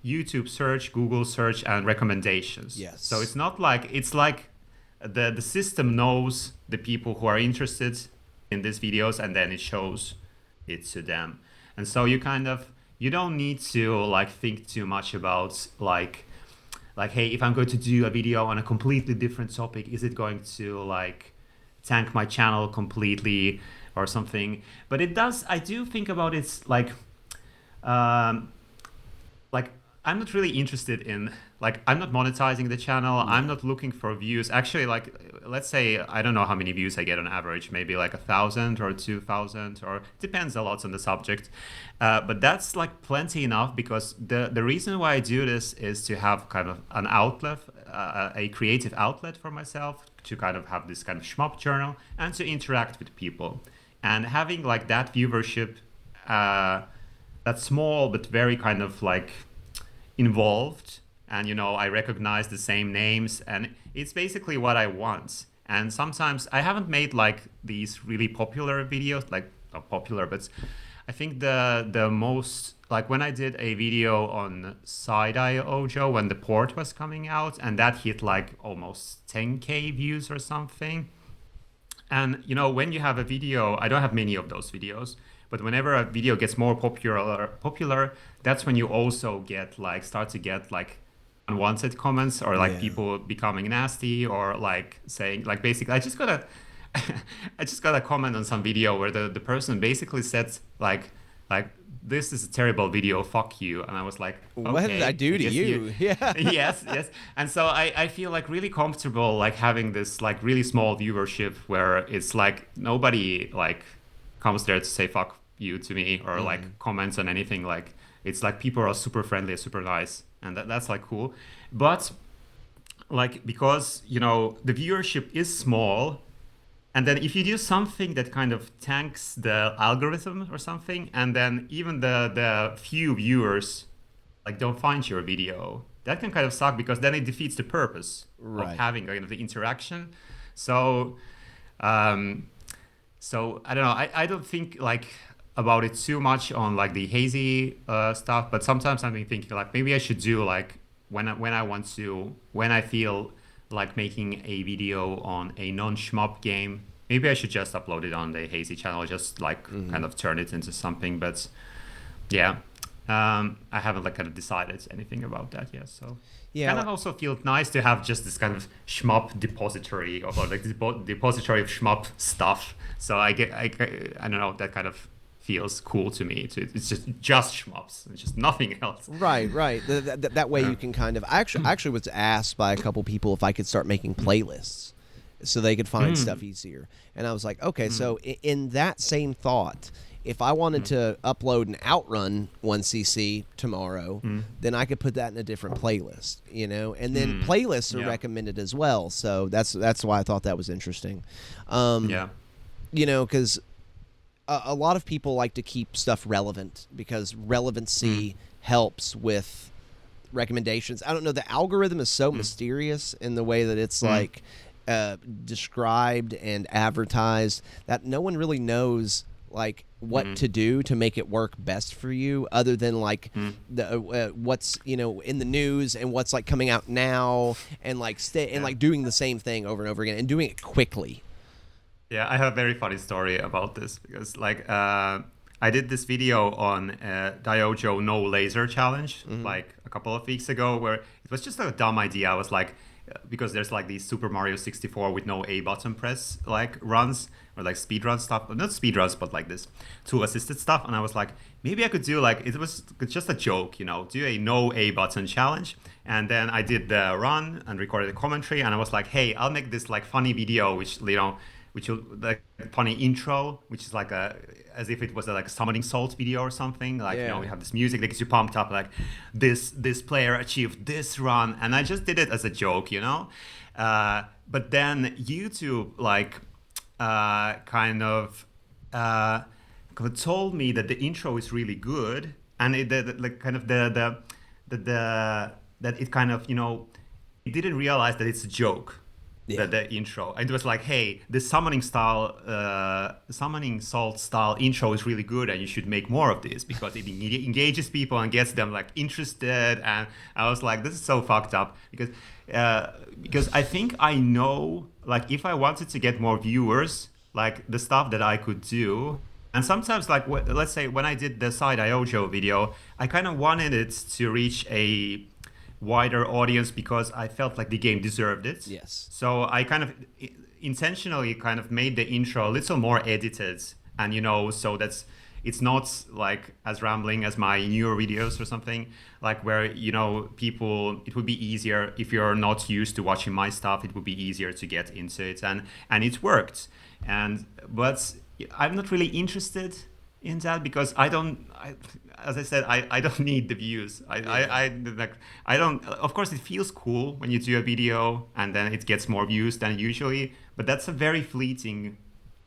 YouTube search, Google search, and recommendations. Yes. So it's not like, it's like the system knows the people who are interested in these videos, and then it shows it to them. And so you don't need to like think too much about like, hey, if I'm going to do a video on a completely different topic, is it going to like tank my channel completely or something? But I do think about it like I'm not really interested in, like, I'm not monetizing the channel. I'm not looking for views. Actually, like, let's say, I don't know how many views I get on average, maybe like 1,000 or 2,000, or depends a lot on the subject. But that's like plenty enough, because the reason why I do this is to have kind of an outlet, a creative outlet for myself, to kind of have this kind of shmup journal and to interact with people. And having like that viewership, that's small, but very kind of like involved, and I recognize the same names, and it's basically what I want. And sometimes I haven't made like these really popular videos, like not popular, but I think the most, like when I did a video on Side-Eye Ojo when the port was coming out, and that hit like almost 10k views or something. And when you have a video, I don't have many of those videos, but whenever a video gets more popular, that's when you also start to get like unwanted comments, or like people becoming nasty, or like saying, like, basically, I just got a comment on some video where the person basically said like this is a terrible video, fuck you. And I was like, okay, what did I do to you? Yeah. yes. And so I feel like really comfortable like having this like really small viewership, where it's like nobody like comes there to say fuck you to me, or like comments on anything. Like, it's like people are super friendly, super nice, and that's like cool. But like, because the viewership is small, And then if you do something that kind of tanks the algorithm or something, and then even the few viewers like don't find your video, that can kind of suck, because then it defeats the purpose of having kind of the interaction. So so I don't know. I don't think like about it too much on like the Hazy stuff, but sometimes I'm thinking like maybe I should do like when I feel like making a video on a non-shmup game, maybe I should just upload it on the Hazy channel, just like kind of turn it into something. But yeah, I haven't like kind of decided anything about that yet. So yeah, kind of also feels nice to have just this kind of shmup depository, or like depository of shmup stuff. So I don't know, that kind of feels cool to me. It's just shmups, it's just nothing else. Right. That way you can kind of. I actually was asked by a couple people if I could start making playlists so they could find stuff easier, and I was like, okay, so in that same thought, if I wanted to upload an Outrun 1cc tomorrow, then I could put that in a different playlist, you know, and then playlists are recommended as well. So that's why I thought that was interesting. You know, because a lot of people like to keep stuff relevant because relevancy helps with recommendations. I don't know. The algorithm is so mysterious in the way that it's like described and advertised that no one really knows like what to do to make it work best for you, other than like the what's, you know, in the news and what's like coming out now, and like like doing the same thing over and over again and doing it quickly. Yeah, I have a very funny story about this, because like I did this video on Diojo No Laser Challenge like a couple of weeks ago, where it was just a dumb idea. I was like, because there's like these Super Mario 64 with no A button press like runs, or like speed run stuff, not speed runs, but like this tool assisted stuff. And I was like, maybe I could do like, it's just a joke, you know, do a no A button challenge. And then I did the run and recorded a commentary, and I was like, hey, I'll make this like funny video, which, you know, which will like funny intro, which is like as if it was like a summoning salt video or something. Like, you know, we have this music that gets you pumped up, like this player achieved this run, and I just did it as a joke, you know. But then YouTube like kind of told me that the intro is really good, and like kind of that it kind of, you know, it didn't realize that it's a joke. The intro, and it was like, hey, the summoning salt style intro is really good, and you should make more of this because it engages people and gets them like interested. And I was like, this is so fucked up, because I think I know, like, if I wanted to get more viewers, like the stuff that I could do. And sometimes, like, let's say when I did the Side Iojo video, I kind of wanted it to reach a wider audience because I felt like the game deserved it. Yes. So I kind of intentionally kind of made the intro a little more edited, and, you know, so it's not like as rambling as my newer videos or something, like where, you know, people, it would be easier if you're not used to watching my stuff, it would be easier to get into it, and it worked. But I'm not really interested in that, because as I said, I don't need the views. I don't. Of course, it feels cool when you do a video and then it gets more views than usually, but that's a very fleeting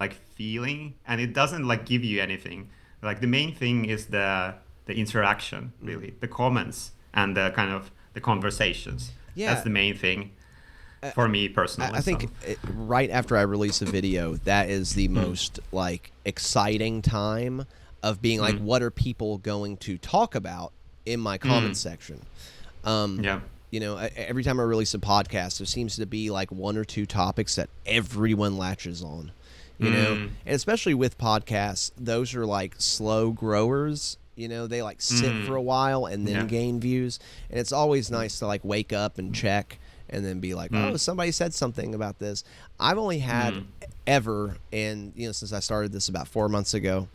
like feeling, and it doesn't like give you anything. Like the main thing is the interaction, really, the comments and the kind of the conversations. Yeah, that's the main thing for me personally. I think right after I release a video, that is the most like exciting time of being like, what are people going to talk about in my comment section? You know, every time I release a podcast, there seems to be like one or two topics that everyone latches on, you know, and especially with podcasts, those are like slow growers. You know, they like sit for a while and then gain views. And it's always nice to like wake up and check and then be like, oh, somebody said something about this. I've only had ever, and, you know, since I started this about 4 months ago,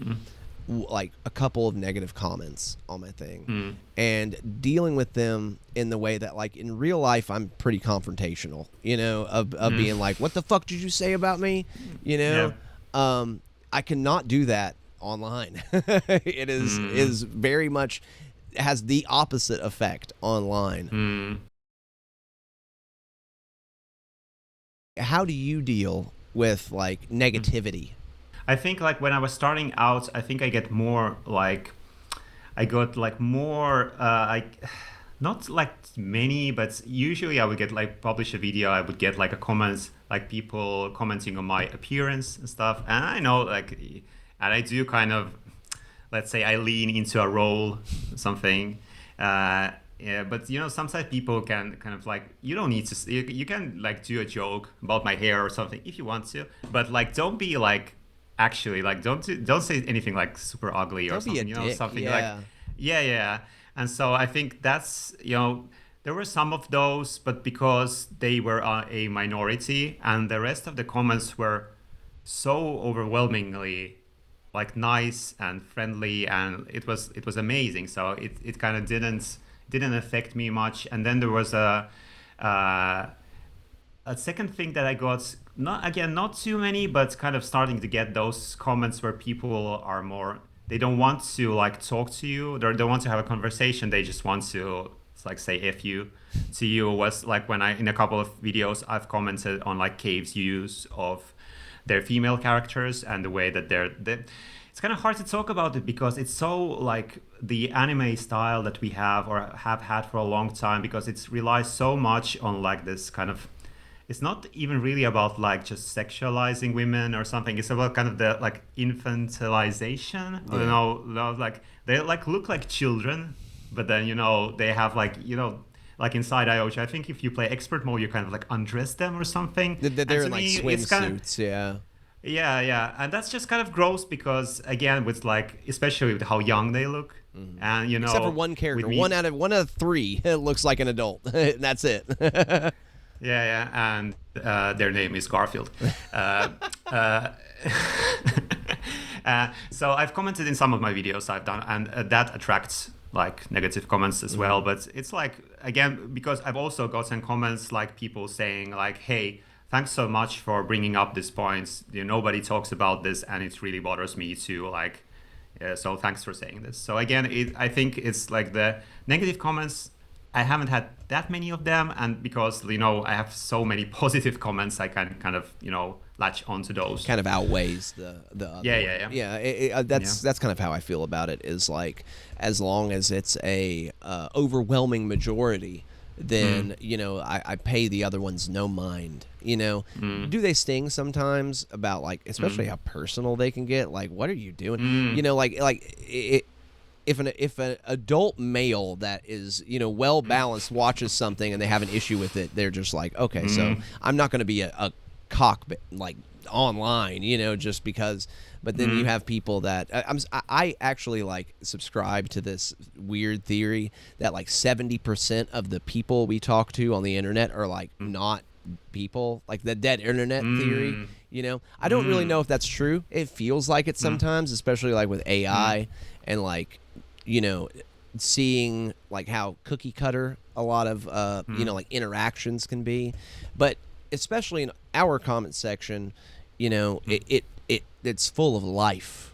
like a couple of negative comments on my thing, and dealing with them in the way that, like, in real life, I'm pretty confrontational, you know, of being like, what the fuck did you say about me? You know, I cannot do that online. It is very much has the opposite effect online. How do you deal with like negativity? I think like when I was starting out, I think I get more like I got like more not like many, but usually I would get like publish a video, I would get like a comments, like people commenting on my appearance and stuff. And I know like, and I do kind of, let's say I lean into a role, something. Yeah, but you know, sometimes people can kind of like, you don't need to, you can like do a joke about my hair or something if you want to, but like don't be like, actually like don't say anything like super ugly or Don't be a something, you know, dick, something yeah. like, yeah. And so I think that's, you know, there were some of those, but because they were a minority and the rest of the comments were so overwhelmingly like nice and friendly, and it was amazing. So it kind of didn't affect me much. And then there was a second thing that I got, not too many, but kind of starting to get those comments where people are more, they don't want to like talk to you, they don't want to have a conversation, they just want to like say F you to you. Was like when I, in a couple of videos, I've commented on like Cave's use of their female characters and the way that it's kind of hard to talk about it because it's so like the anime style that we have or have had for a long time, because it relies so much on like this kind of, it's not even really about like just sexualizing women or something. It's about kind of the like infantilization. Yeah. You know, like they like look like children, but then, you know, they have like, you know, like inside IOH, I think if you play expert mode, you kind of like undress them or something. They're in like swimsuits, yeah. Yeah, and that's just kind of gross because again, with like, especially with how young they look, and you know, except for one character, one out of three, it looks like an adult. That's it. Yeah, and their name is Garfield. So I've commented in some of my videos I've done, and that attracts like negative comments as well. But it's like, again, because I've also gotten comments like people saying like, hey, thanks so much for bringing up these points. You know, nobody talks about this, and it really bothers me too. Like, so thanks for saying this. So again, I think it's like the negative comments, I haven't had that many of them, and because, you know, I have so many positive comments, I can kind of, you know, latch onto those. Kind of outweighs the other. Yeah. That's kind of how I feel about it. Is like, as long as it's a overwhelming majority, then you know, I pay the other ones no mind. You know, do they sting sometimes about like, especially how personal they can get? Like, what are you doing? You know, like it. If an adult male that is, you know, well balanced watches something and they have an issue with it, they're just like, okay, so I'm not going to be a cock like online, you know, just because. But then you have people that I actually like subscribe to this weird theory that like 70% of the people we talk to on the internet are like not people, like the dead internet theory. You know, I don't really know if that's true. It feels like it sometimes, especially like with AI and like, you know, seeing like how cookie cutter a lot of you know, like interactions can be. But especially in our comment section, you know, it's full of life.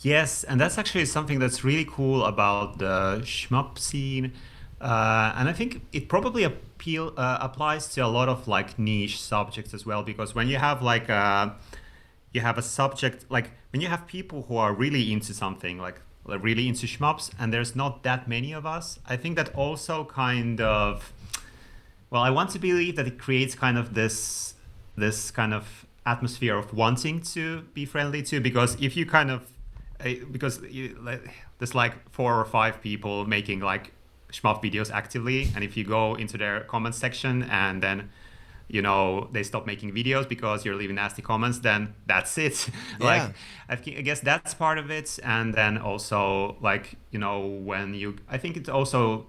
Yes, and that's actually something that's really cool about the shmup scene. And I think it probably applies to a lot of like niche subjects as well, because when you have like you have a subject, like when you have people who are really into something, like really into shmups, and there's not that many of us, I think that also kind of, well, I want to believe that it creates kind of this kind of atmosphere of wanting to be friendly too, because if you kind of, because there's like 4 or 5 people making like shmup videos actively, and if you go into their comment section and then, you know, they stop making videos because you're leaving nasty comments, then that's it. Yeah. Like, I guess that's part of it. And then also, like, you know, when you, I think it's also,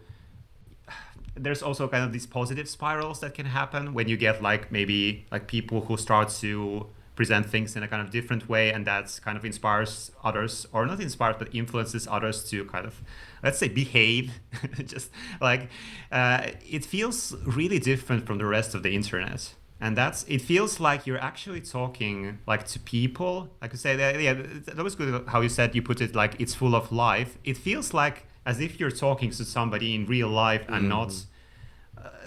there's also kind of these positive spirals that can happen when you get like maybe like people who start to present things in a kind of different way, and that's kind of inspires others, or not inspires, but influences others to kind of, let's say, behave. Just like it feels really different from the rest of the internet, and it feels like you're actually talking like to people. Like you say, that was good how you said, you put it like it's full of life. It feels like as if you're talking to somebody in real life and not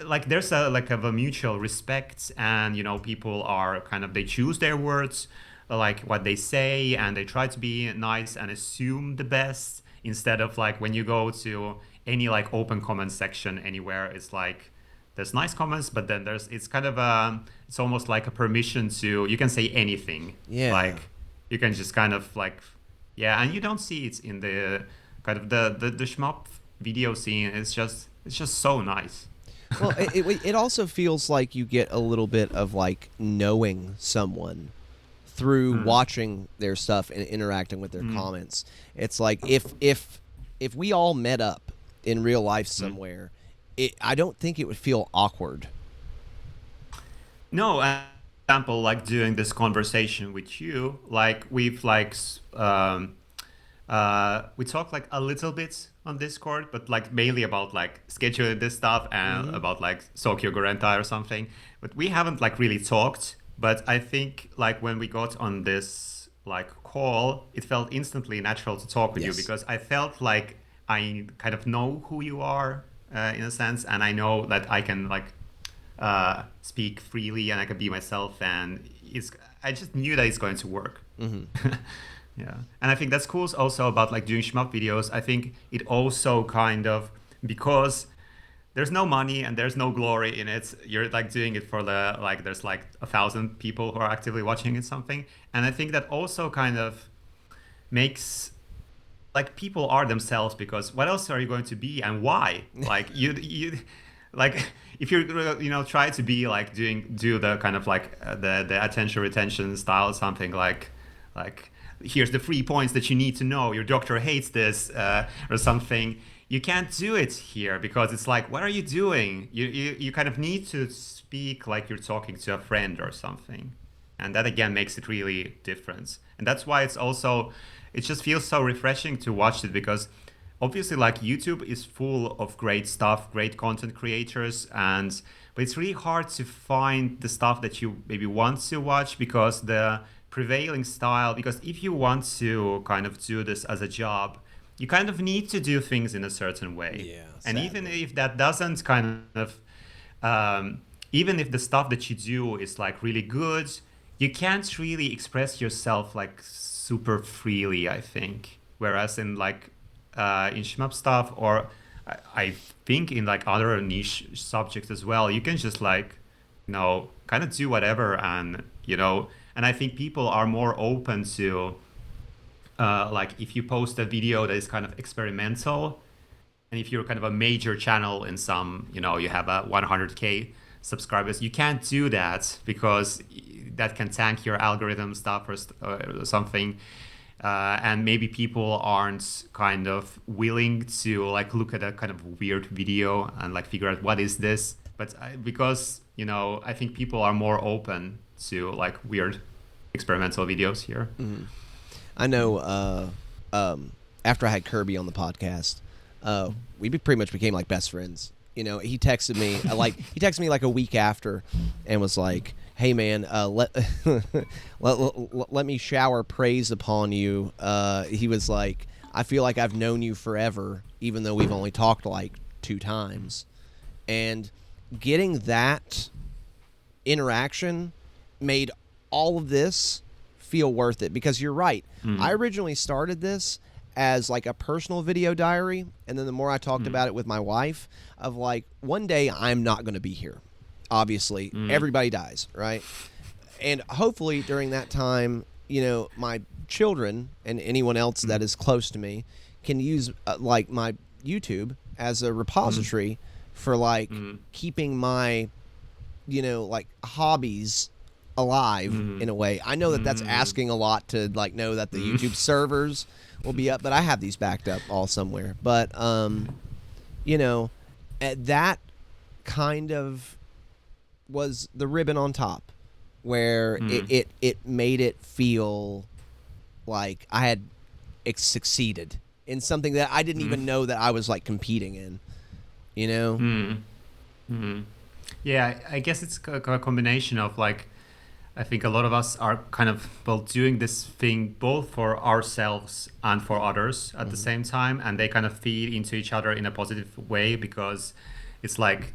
like there's a like of a mutual respect, and people are kind of, they choose their words, like what they say, and they try to be nice and assume the best, instead of like when you go to any like open comment section anywhere, it's like there's nice comments, but then it's kind of it's almost like a permission to, you can say anything. Yeah. Like you can just kind of like, yeah, and you don't see it in the kind of the shmup video scene. It's just so nice. Well, it also feels like you get a little bit of like knowing someone through watching their stuff and interacting with their comments. It's like if we all met up in real life somewhere, I don't think it would feel awkward. No, example, like doing this conversation with you, like we've like we talk like a little bit on Discord, but like mainly about like scheduling this stuff and about like Sokyo Gorentai or something. But we haven't like really talked. But I think like when we got on this like call, it felt instantly natural to talk with you, because I felt like I kind of know who you are in a sense, and I know that I can like speak freely and I can be myself, and I just knew that it's going to work. Yeah, and I think that's cool also about like doing shmup videos. I think it also kind of, because there's no money and there's no glory in it, you're like doing it for the like, there's like 1,000 people who are actively watching it, something, and I think that also kind of makes like people are themselves, because what else are you going to be and why? Like you like if you're try to be like do the kind of like the attention retention style, something like here's the 3 points that you need to know, your doctor hates this or something. You can't do it here, because it's like, what are you doing? You kind of need to speak like you're talking to a friend or something, and that again makes it really different. And that's why it just feels so refreshing to watch it, because obviously like YouTube is full of great stuff, great content creators, but it's really hard to find the stuff that you maybe want to watch, because the prevailing style, because if you want to kind of do this as a job, you kind of need to do things in a certain way. Yeah, and sadly. even if that doesn't kind of even if the stuff that you do is like really good, you can't really express yourself like super freely, I think. Whereas in like in shmup stuff, or I think in like other niche subjects as well, you can just like kind of do whatever, and and I think people are more open to like if you post a video that is kind of experimental, and if you're kind of a major channel in some, you have a 100K subscribers, you can't do that, because that can tank your algorithm stuff or something. And maybe people aren't kind of willing to like look at a kind of weird video and like figure out what is this. But because I think people are more open to like weird experimental videos here. I know after I had Kirby on the podcast, we pretty much became like best friends. He texted me like a week after and was like, "Hey man, let me shower praise upon you." He was like, "I feel like I've known you forever, even though we've only talked like 2 times." And getting that interaction made all of this feel worth it, because you're right. I originally started this as like a personal video diary, and then the more I talked about it with my wife, of like, one day I'm not going to be here. Obviously, everybody dies, right? And hopefully during that time, my children and anyone else that is close to me can use like my YouTube as a repository for like keeping my like hobbies alive in a way. I know that that's asking a lot to like know that the YouTube servers will be up, but I have these backed up all somewhere. But that kind of was the ribbon on top, where it made it feel like I had succeeded in something that I didn't even know that I was like competing in. Yeah, I guess it's a combination of like, I think a lot of us are kind of doing this thing both for ourselves and for others at the same time, and they kind of feed into each other in a positive way, because it's like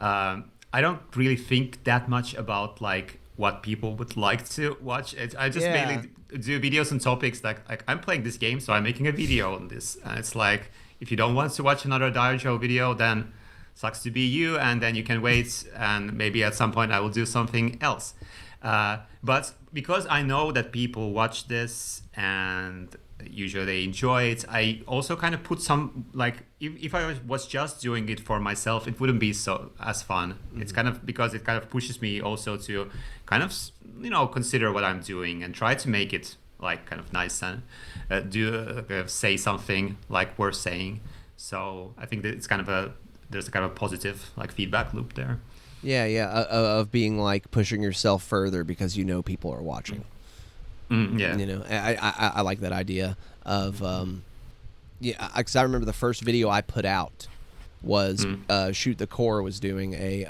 I don't really think that much about like what people would like to watch. I just mainly do videos on topics like I'm playing this game, so I'm making a video on this. And it's like, if you don't want to watch another Daiojo video, then sucks to be you, and then you can wait, and maybe at some point I will do something else. But because I know that people watch this and usually they enjoy it, I also kind of put some, like, if I was just doing it for myself, it wouldn't be so as fun. It's kind of because it kind of pushes me also to kind of, consider what I'm doing and try to make it like kind of nice and say something like worth saying. So I think that it's kind of there's a kind of positive like feedback loop there. Yeah, of being like pushing yourself further because people are watching. Yeah. I like that idea of because I remember the first video I put out was Shoot the Core was doing a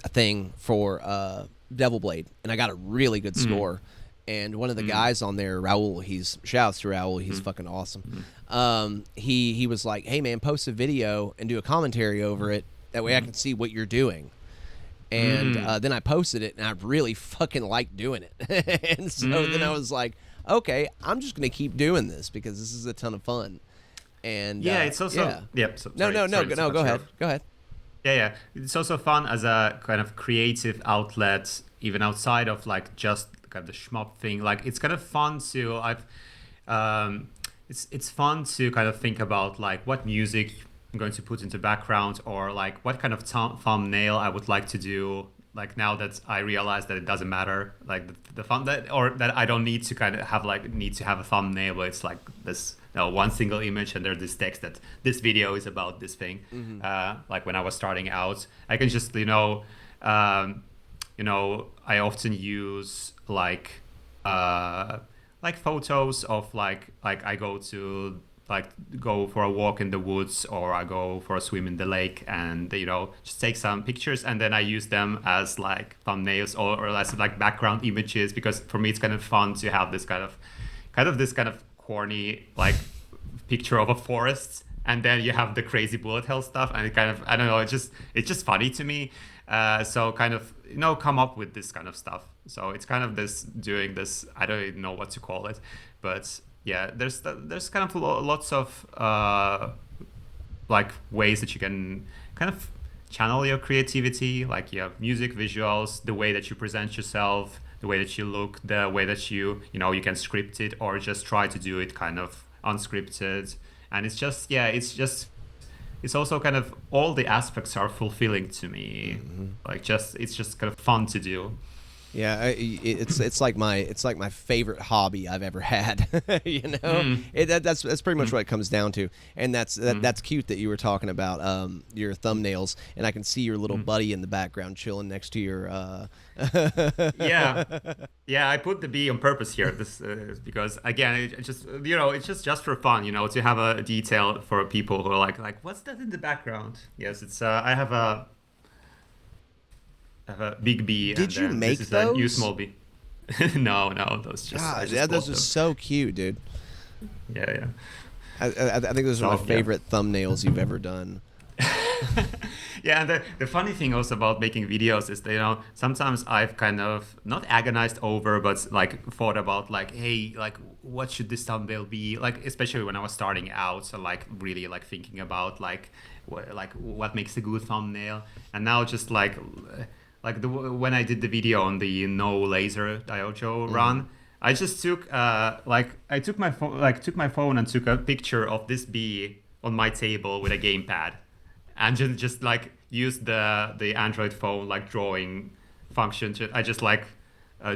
thing for Devil Blade, and I got a really good score. And one of the guys on there, Raul, shouts to Raul, he's fucking awesome. He was like, "Hey man, post a video and do a commentary over it. That way I can see what you're doing." And then I posted it, and I really fucking liked doing it. And so then I was like, okay, I'm just going to keep doing this because this is a ton of fun. And it's also no, go ahead. Yeah. It's also fun as a kind of creative outlet, even outside of like just kind of the shmup thing. Like it's kind of fun to it's fun to kind of think about like what music I'm going to put into background, or like what kind of thumbnail I would like to do. Like now that I realize that it doesn't matter, like the fun that I don't need to kind of have a thumbnail where it's like this one single image and there's this text that this video is about this thing. Like when I was starting out, I can just I often use like photos of like I go for a walk in the woods, or I go for a swim in the lake, and just take some pictures, and then I use them as like thumbnails or as like background images, because for me it's kind of fun to have this kind of corny like picture of a forest, and then you have the crazy bullet hell stuff, and it kind of, I don't know, it's just funny to me. So kind of come up with this kind of stuff. So it's kind of doing this, I don't even know what to call it, but yeah, there's kind of lots of like ways that you can kind of channel your creativity. Like you have music, visuals, the way that you present yourself, the way that you look, the way that you can script it or just try to do it kind of unscripted. And it's also kind of all the aspects are fulfilling to me. Like it's just kind of fun to do. Yeah, it's like my favorite hobby I've ever had. That's pretty much what it comes down to, and that's cute that you were talking about your thumbnails, and I can see your little buddy in the background chilling next to your. Yeah, I put the B on purpose here. This because again, it's just for fun, to have a detail for people who are like what's that in the background? Yes, it's I have a big B. Did you make this is those? A new small B. No, those just. God, those are so cute, dude. Yeah. I think those are my favorite thumbnails you've ever done. Yeah, and the funny thing also about making videos is that, sometimes I've kind of not agonized over, but like thought about like, hey, like what should this thumbnail be? Like, especially when I was starting out, so like really like thinking about like what makes a good thumbnail, and now just when I did the video on the no laser Daiojo run, I just took took my phone and took a picture of this bee on my table with a gamepad, and just like used the Android phone like drawing function. I just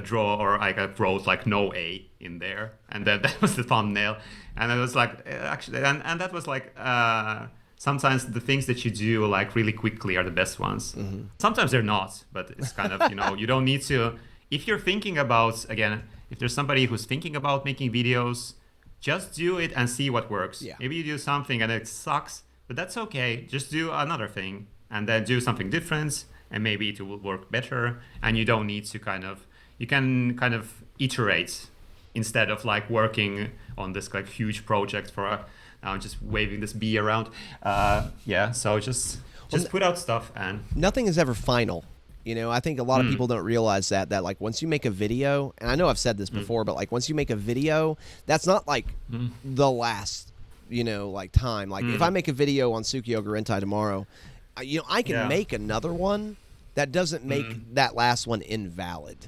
draw, or I wrote like no A in there, and then that was the thumbnail. And I was like, actually, and that was like. Sometimes the things that you do like really quickly are the best ones. Sometimes they're not, but it's kind of, you don't need to. If you're thinking about, again, if there's somebody who's thinking about making videos, just do it and see what works. Yeah. Maybe you do something and it sucks, but that's okay. Just do another thing and then do something different, and maybe it will work better. And you don't need to you can kind of iterate instead of like working on this like huge project for I'm just waving this bee around. So just just put out stuff, and nothing is ever final. You know, I think a lot of people don't realize that like once you make a video, and I know I've said this before, but like once you make a video, that's not like the last, you know, like time. Like if I make a video on Tsukiyoga Rentai tomorrow, you know, I can make another one that doesn't make that last one invalid.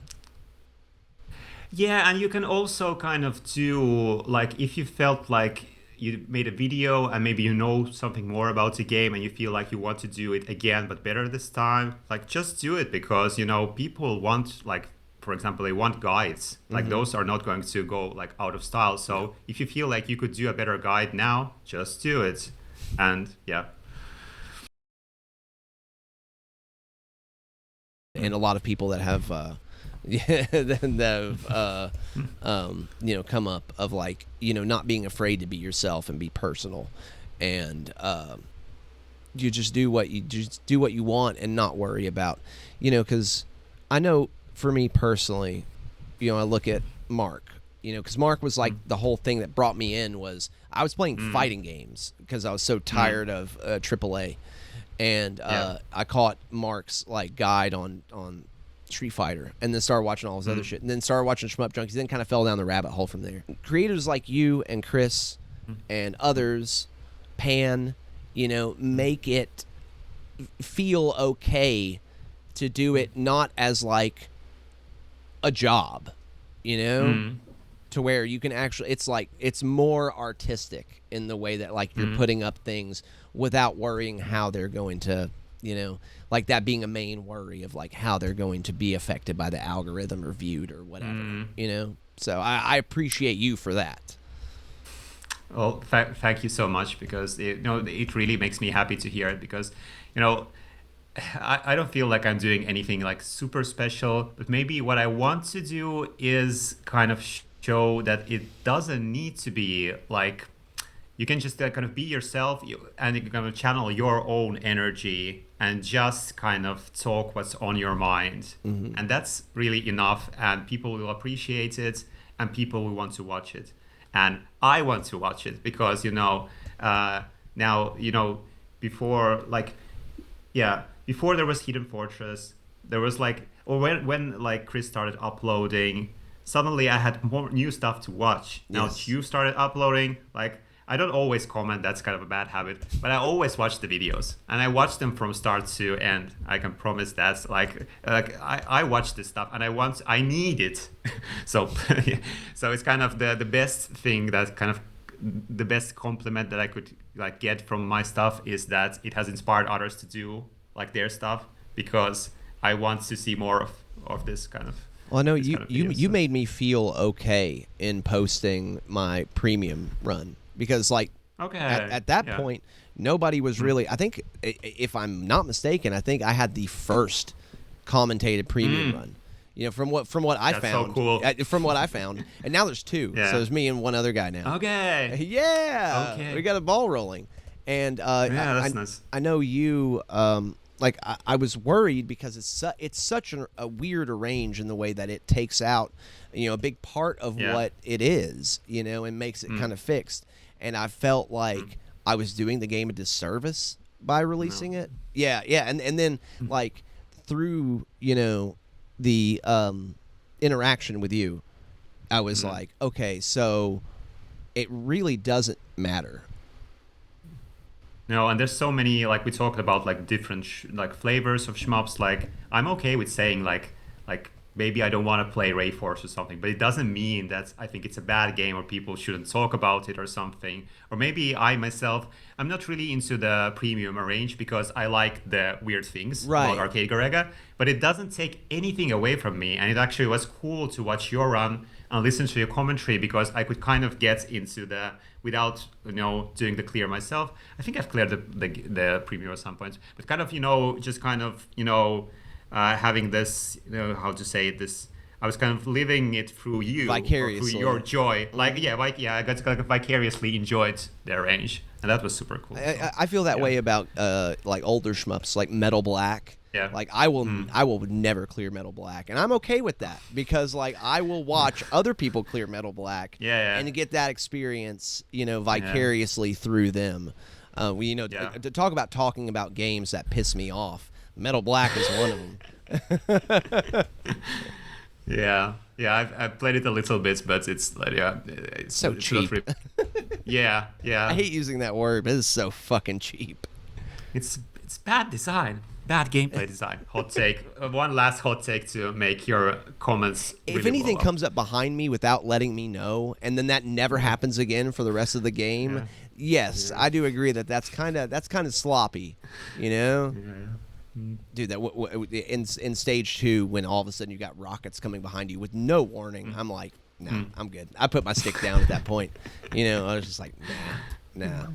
Yeah, and you can also kind of do, like, if you felt like you made a video and maybe you know something more about the game and you feel like you want to do it again but better this time, like, just do it, because, you know, people want, like, for example, they want guides. Like, those are not going to go, like, out of style. So if you feel like you could do a better guide now, just do it. And yeah. And a lot of people that have you know, come up of, like, you know, not being afraid to be yourself and be personal, and you just do what you want and not worry about, you know, because I know for me personally, you know, I look at Mark, you know, because Mark was like the whole thing that brought me in was I was playing fighting games because I was so tired of AAA, and I caught Mark's like guide on Street Fighter, and then started watching all his other shit, and then started watching Shmup Junkies, then kind of fell down the rabbit hole from there. Creators like you and Chris and others, Pan, you know, make it feel okay to do it not as like a job, you know, to where you can actually, it's like, it's more artistic in the way that, like, you're putting up things without worrying how they're going to, you know, like that being a main worry of like how they're going to be affected by the algorithm or viewed or whatever, you know? So I appreciate you for that. Well, thank you so much, because it, you know, it really makes me happy to hear it, because, you know, I don't feel like I'm doing anything like super special, but maybe what I want to do is kind of show that it doesn't need to be like, you can just kind of be yourself, and you can kind of channel your own energy and just kind of talk what's on your mind. And that's really enough, and people will appreciate it, and people will want to watch it. And I want to watch it because, you know, now, you know, before, like, before there was Hidden Fortress, there was like, or when like Chris started uploading, suddenly I had more new stuff to watch. Now you started uploading, like, I don't always comment, that's kind of a bad habit, but I always watch the videos, and I watch them from start to end. I can promise that. Like I watch this stuff, and I need it. So so it's kind of the best thing, that kind of the best compliment that I could like get from my stuff is that it has inspired others to do like their stuff, because I want to see more of this kind of. Well, I know you made me feel okay in posting my premium run, because like at that point nobody was really, I think, if I'm not mistaken, I think I had the first commentated premium run. You know, from what I found. So cool. From what I found, and now there's two. So there's me and one other guy now. Okay. We got a ball rolling, and that's nice. I know you. Like I was worried because it's such a weird arrange in the way that it takes out, you know, a big part of what it is, you know, and makes it kind of fixed. And I felt like I was doing the game a disservice by releasing it. Yeah, and then like through, you know, the interaction with you, I was like, okay, so it really doesn't matter. No, and there's so many, like we talked about, like different like flavors of shmups. Like I'm okay with saying like maybe I don't want to play Ray Force or something, but it doesn't mean that I think it's a bad game or people shouldn't talk about it or something. Or maybe I myself, I'm not really into the premium arrange because I like the weird things about Arcade Garegga, but it doesn't take anything away from me. And it actually was cool to watch your run and listen to your commentary, because I could kind of get into the, without, you know, doing the clear myself. I think I've cleared the premium at some point, but kind of, you know, just kind of, you know, having this, you know, how to say this, I was kind of living it through you, vicariously, through your joy. Like, I got to kind of vicariously enjoyed the range, and that was super cool. I feel that way about like older shmups, like Metal Black. Yeah. Like I will never clear Metal Black, and I'm okay with that, because like I will watch other people clear Metal Black, and get that experience, you know, vicariously through them. To talk about talking about games that piss me off, Metal Black is one of them. Yeah, I've played it a little bit, but it's so cheap. Yeah. I hate using that word, but it's so fucking cheap. It's bad design, bad gameplay design. Hot take. One last hot take to make your comments. If anything comes up behind me without letting me know, and then that never happens again for the rest of the game, yes, I do agree that's kind of sloppy, you know. Yeah. Dude, that in stage 2, when all of a sudden you got rockets coming behind you with no warning, I'm like, nah, I'm good. I put my stick down at that point. You know, I was just like, nah.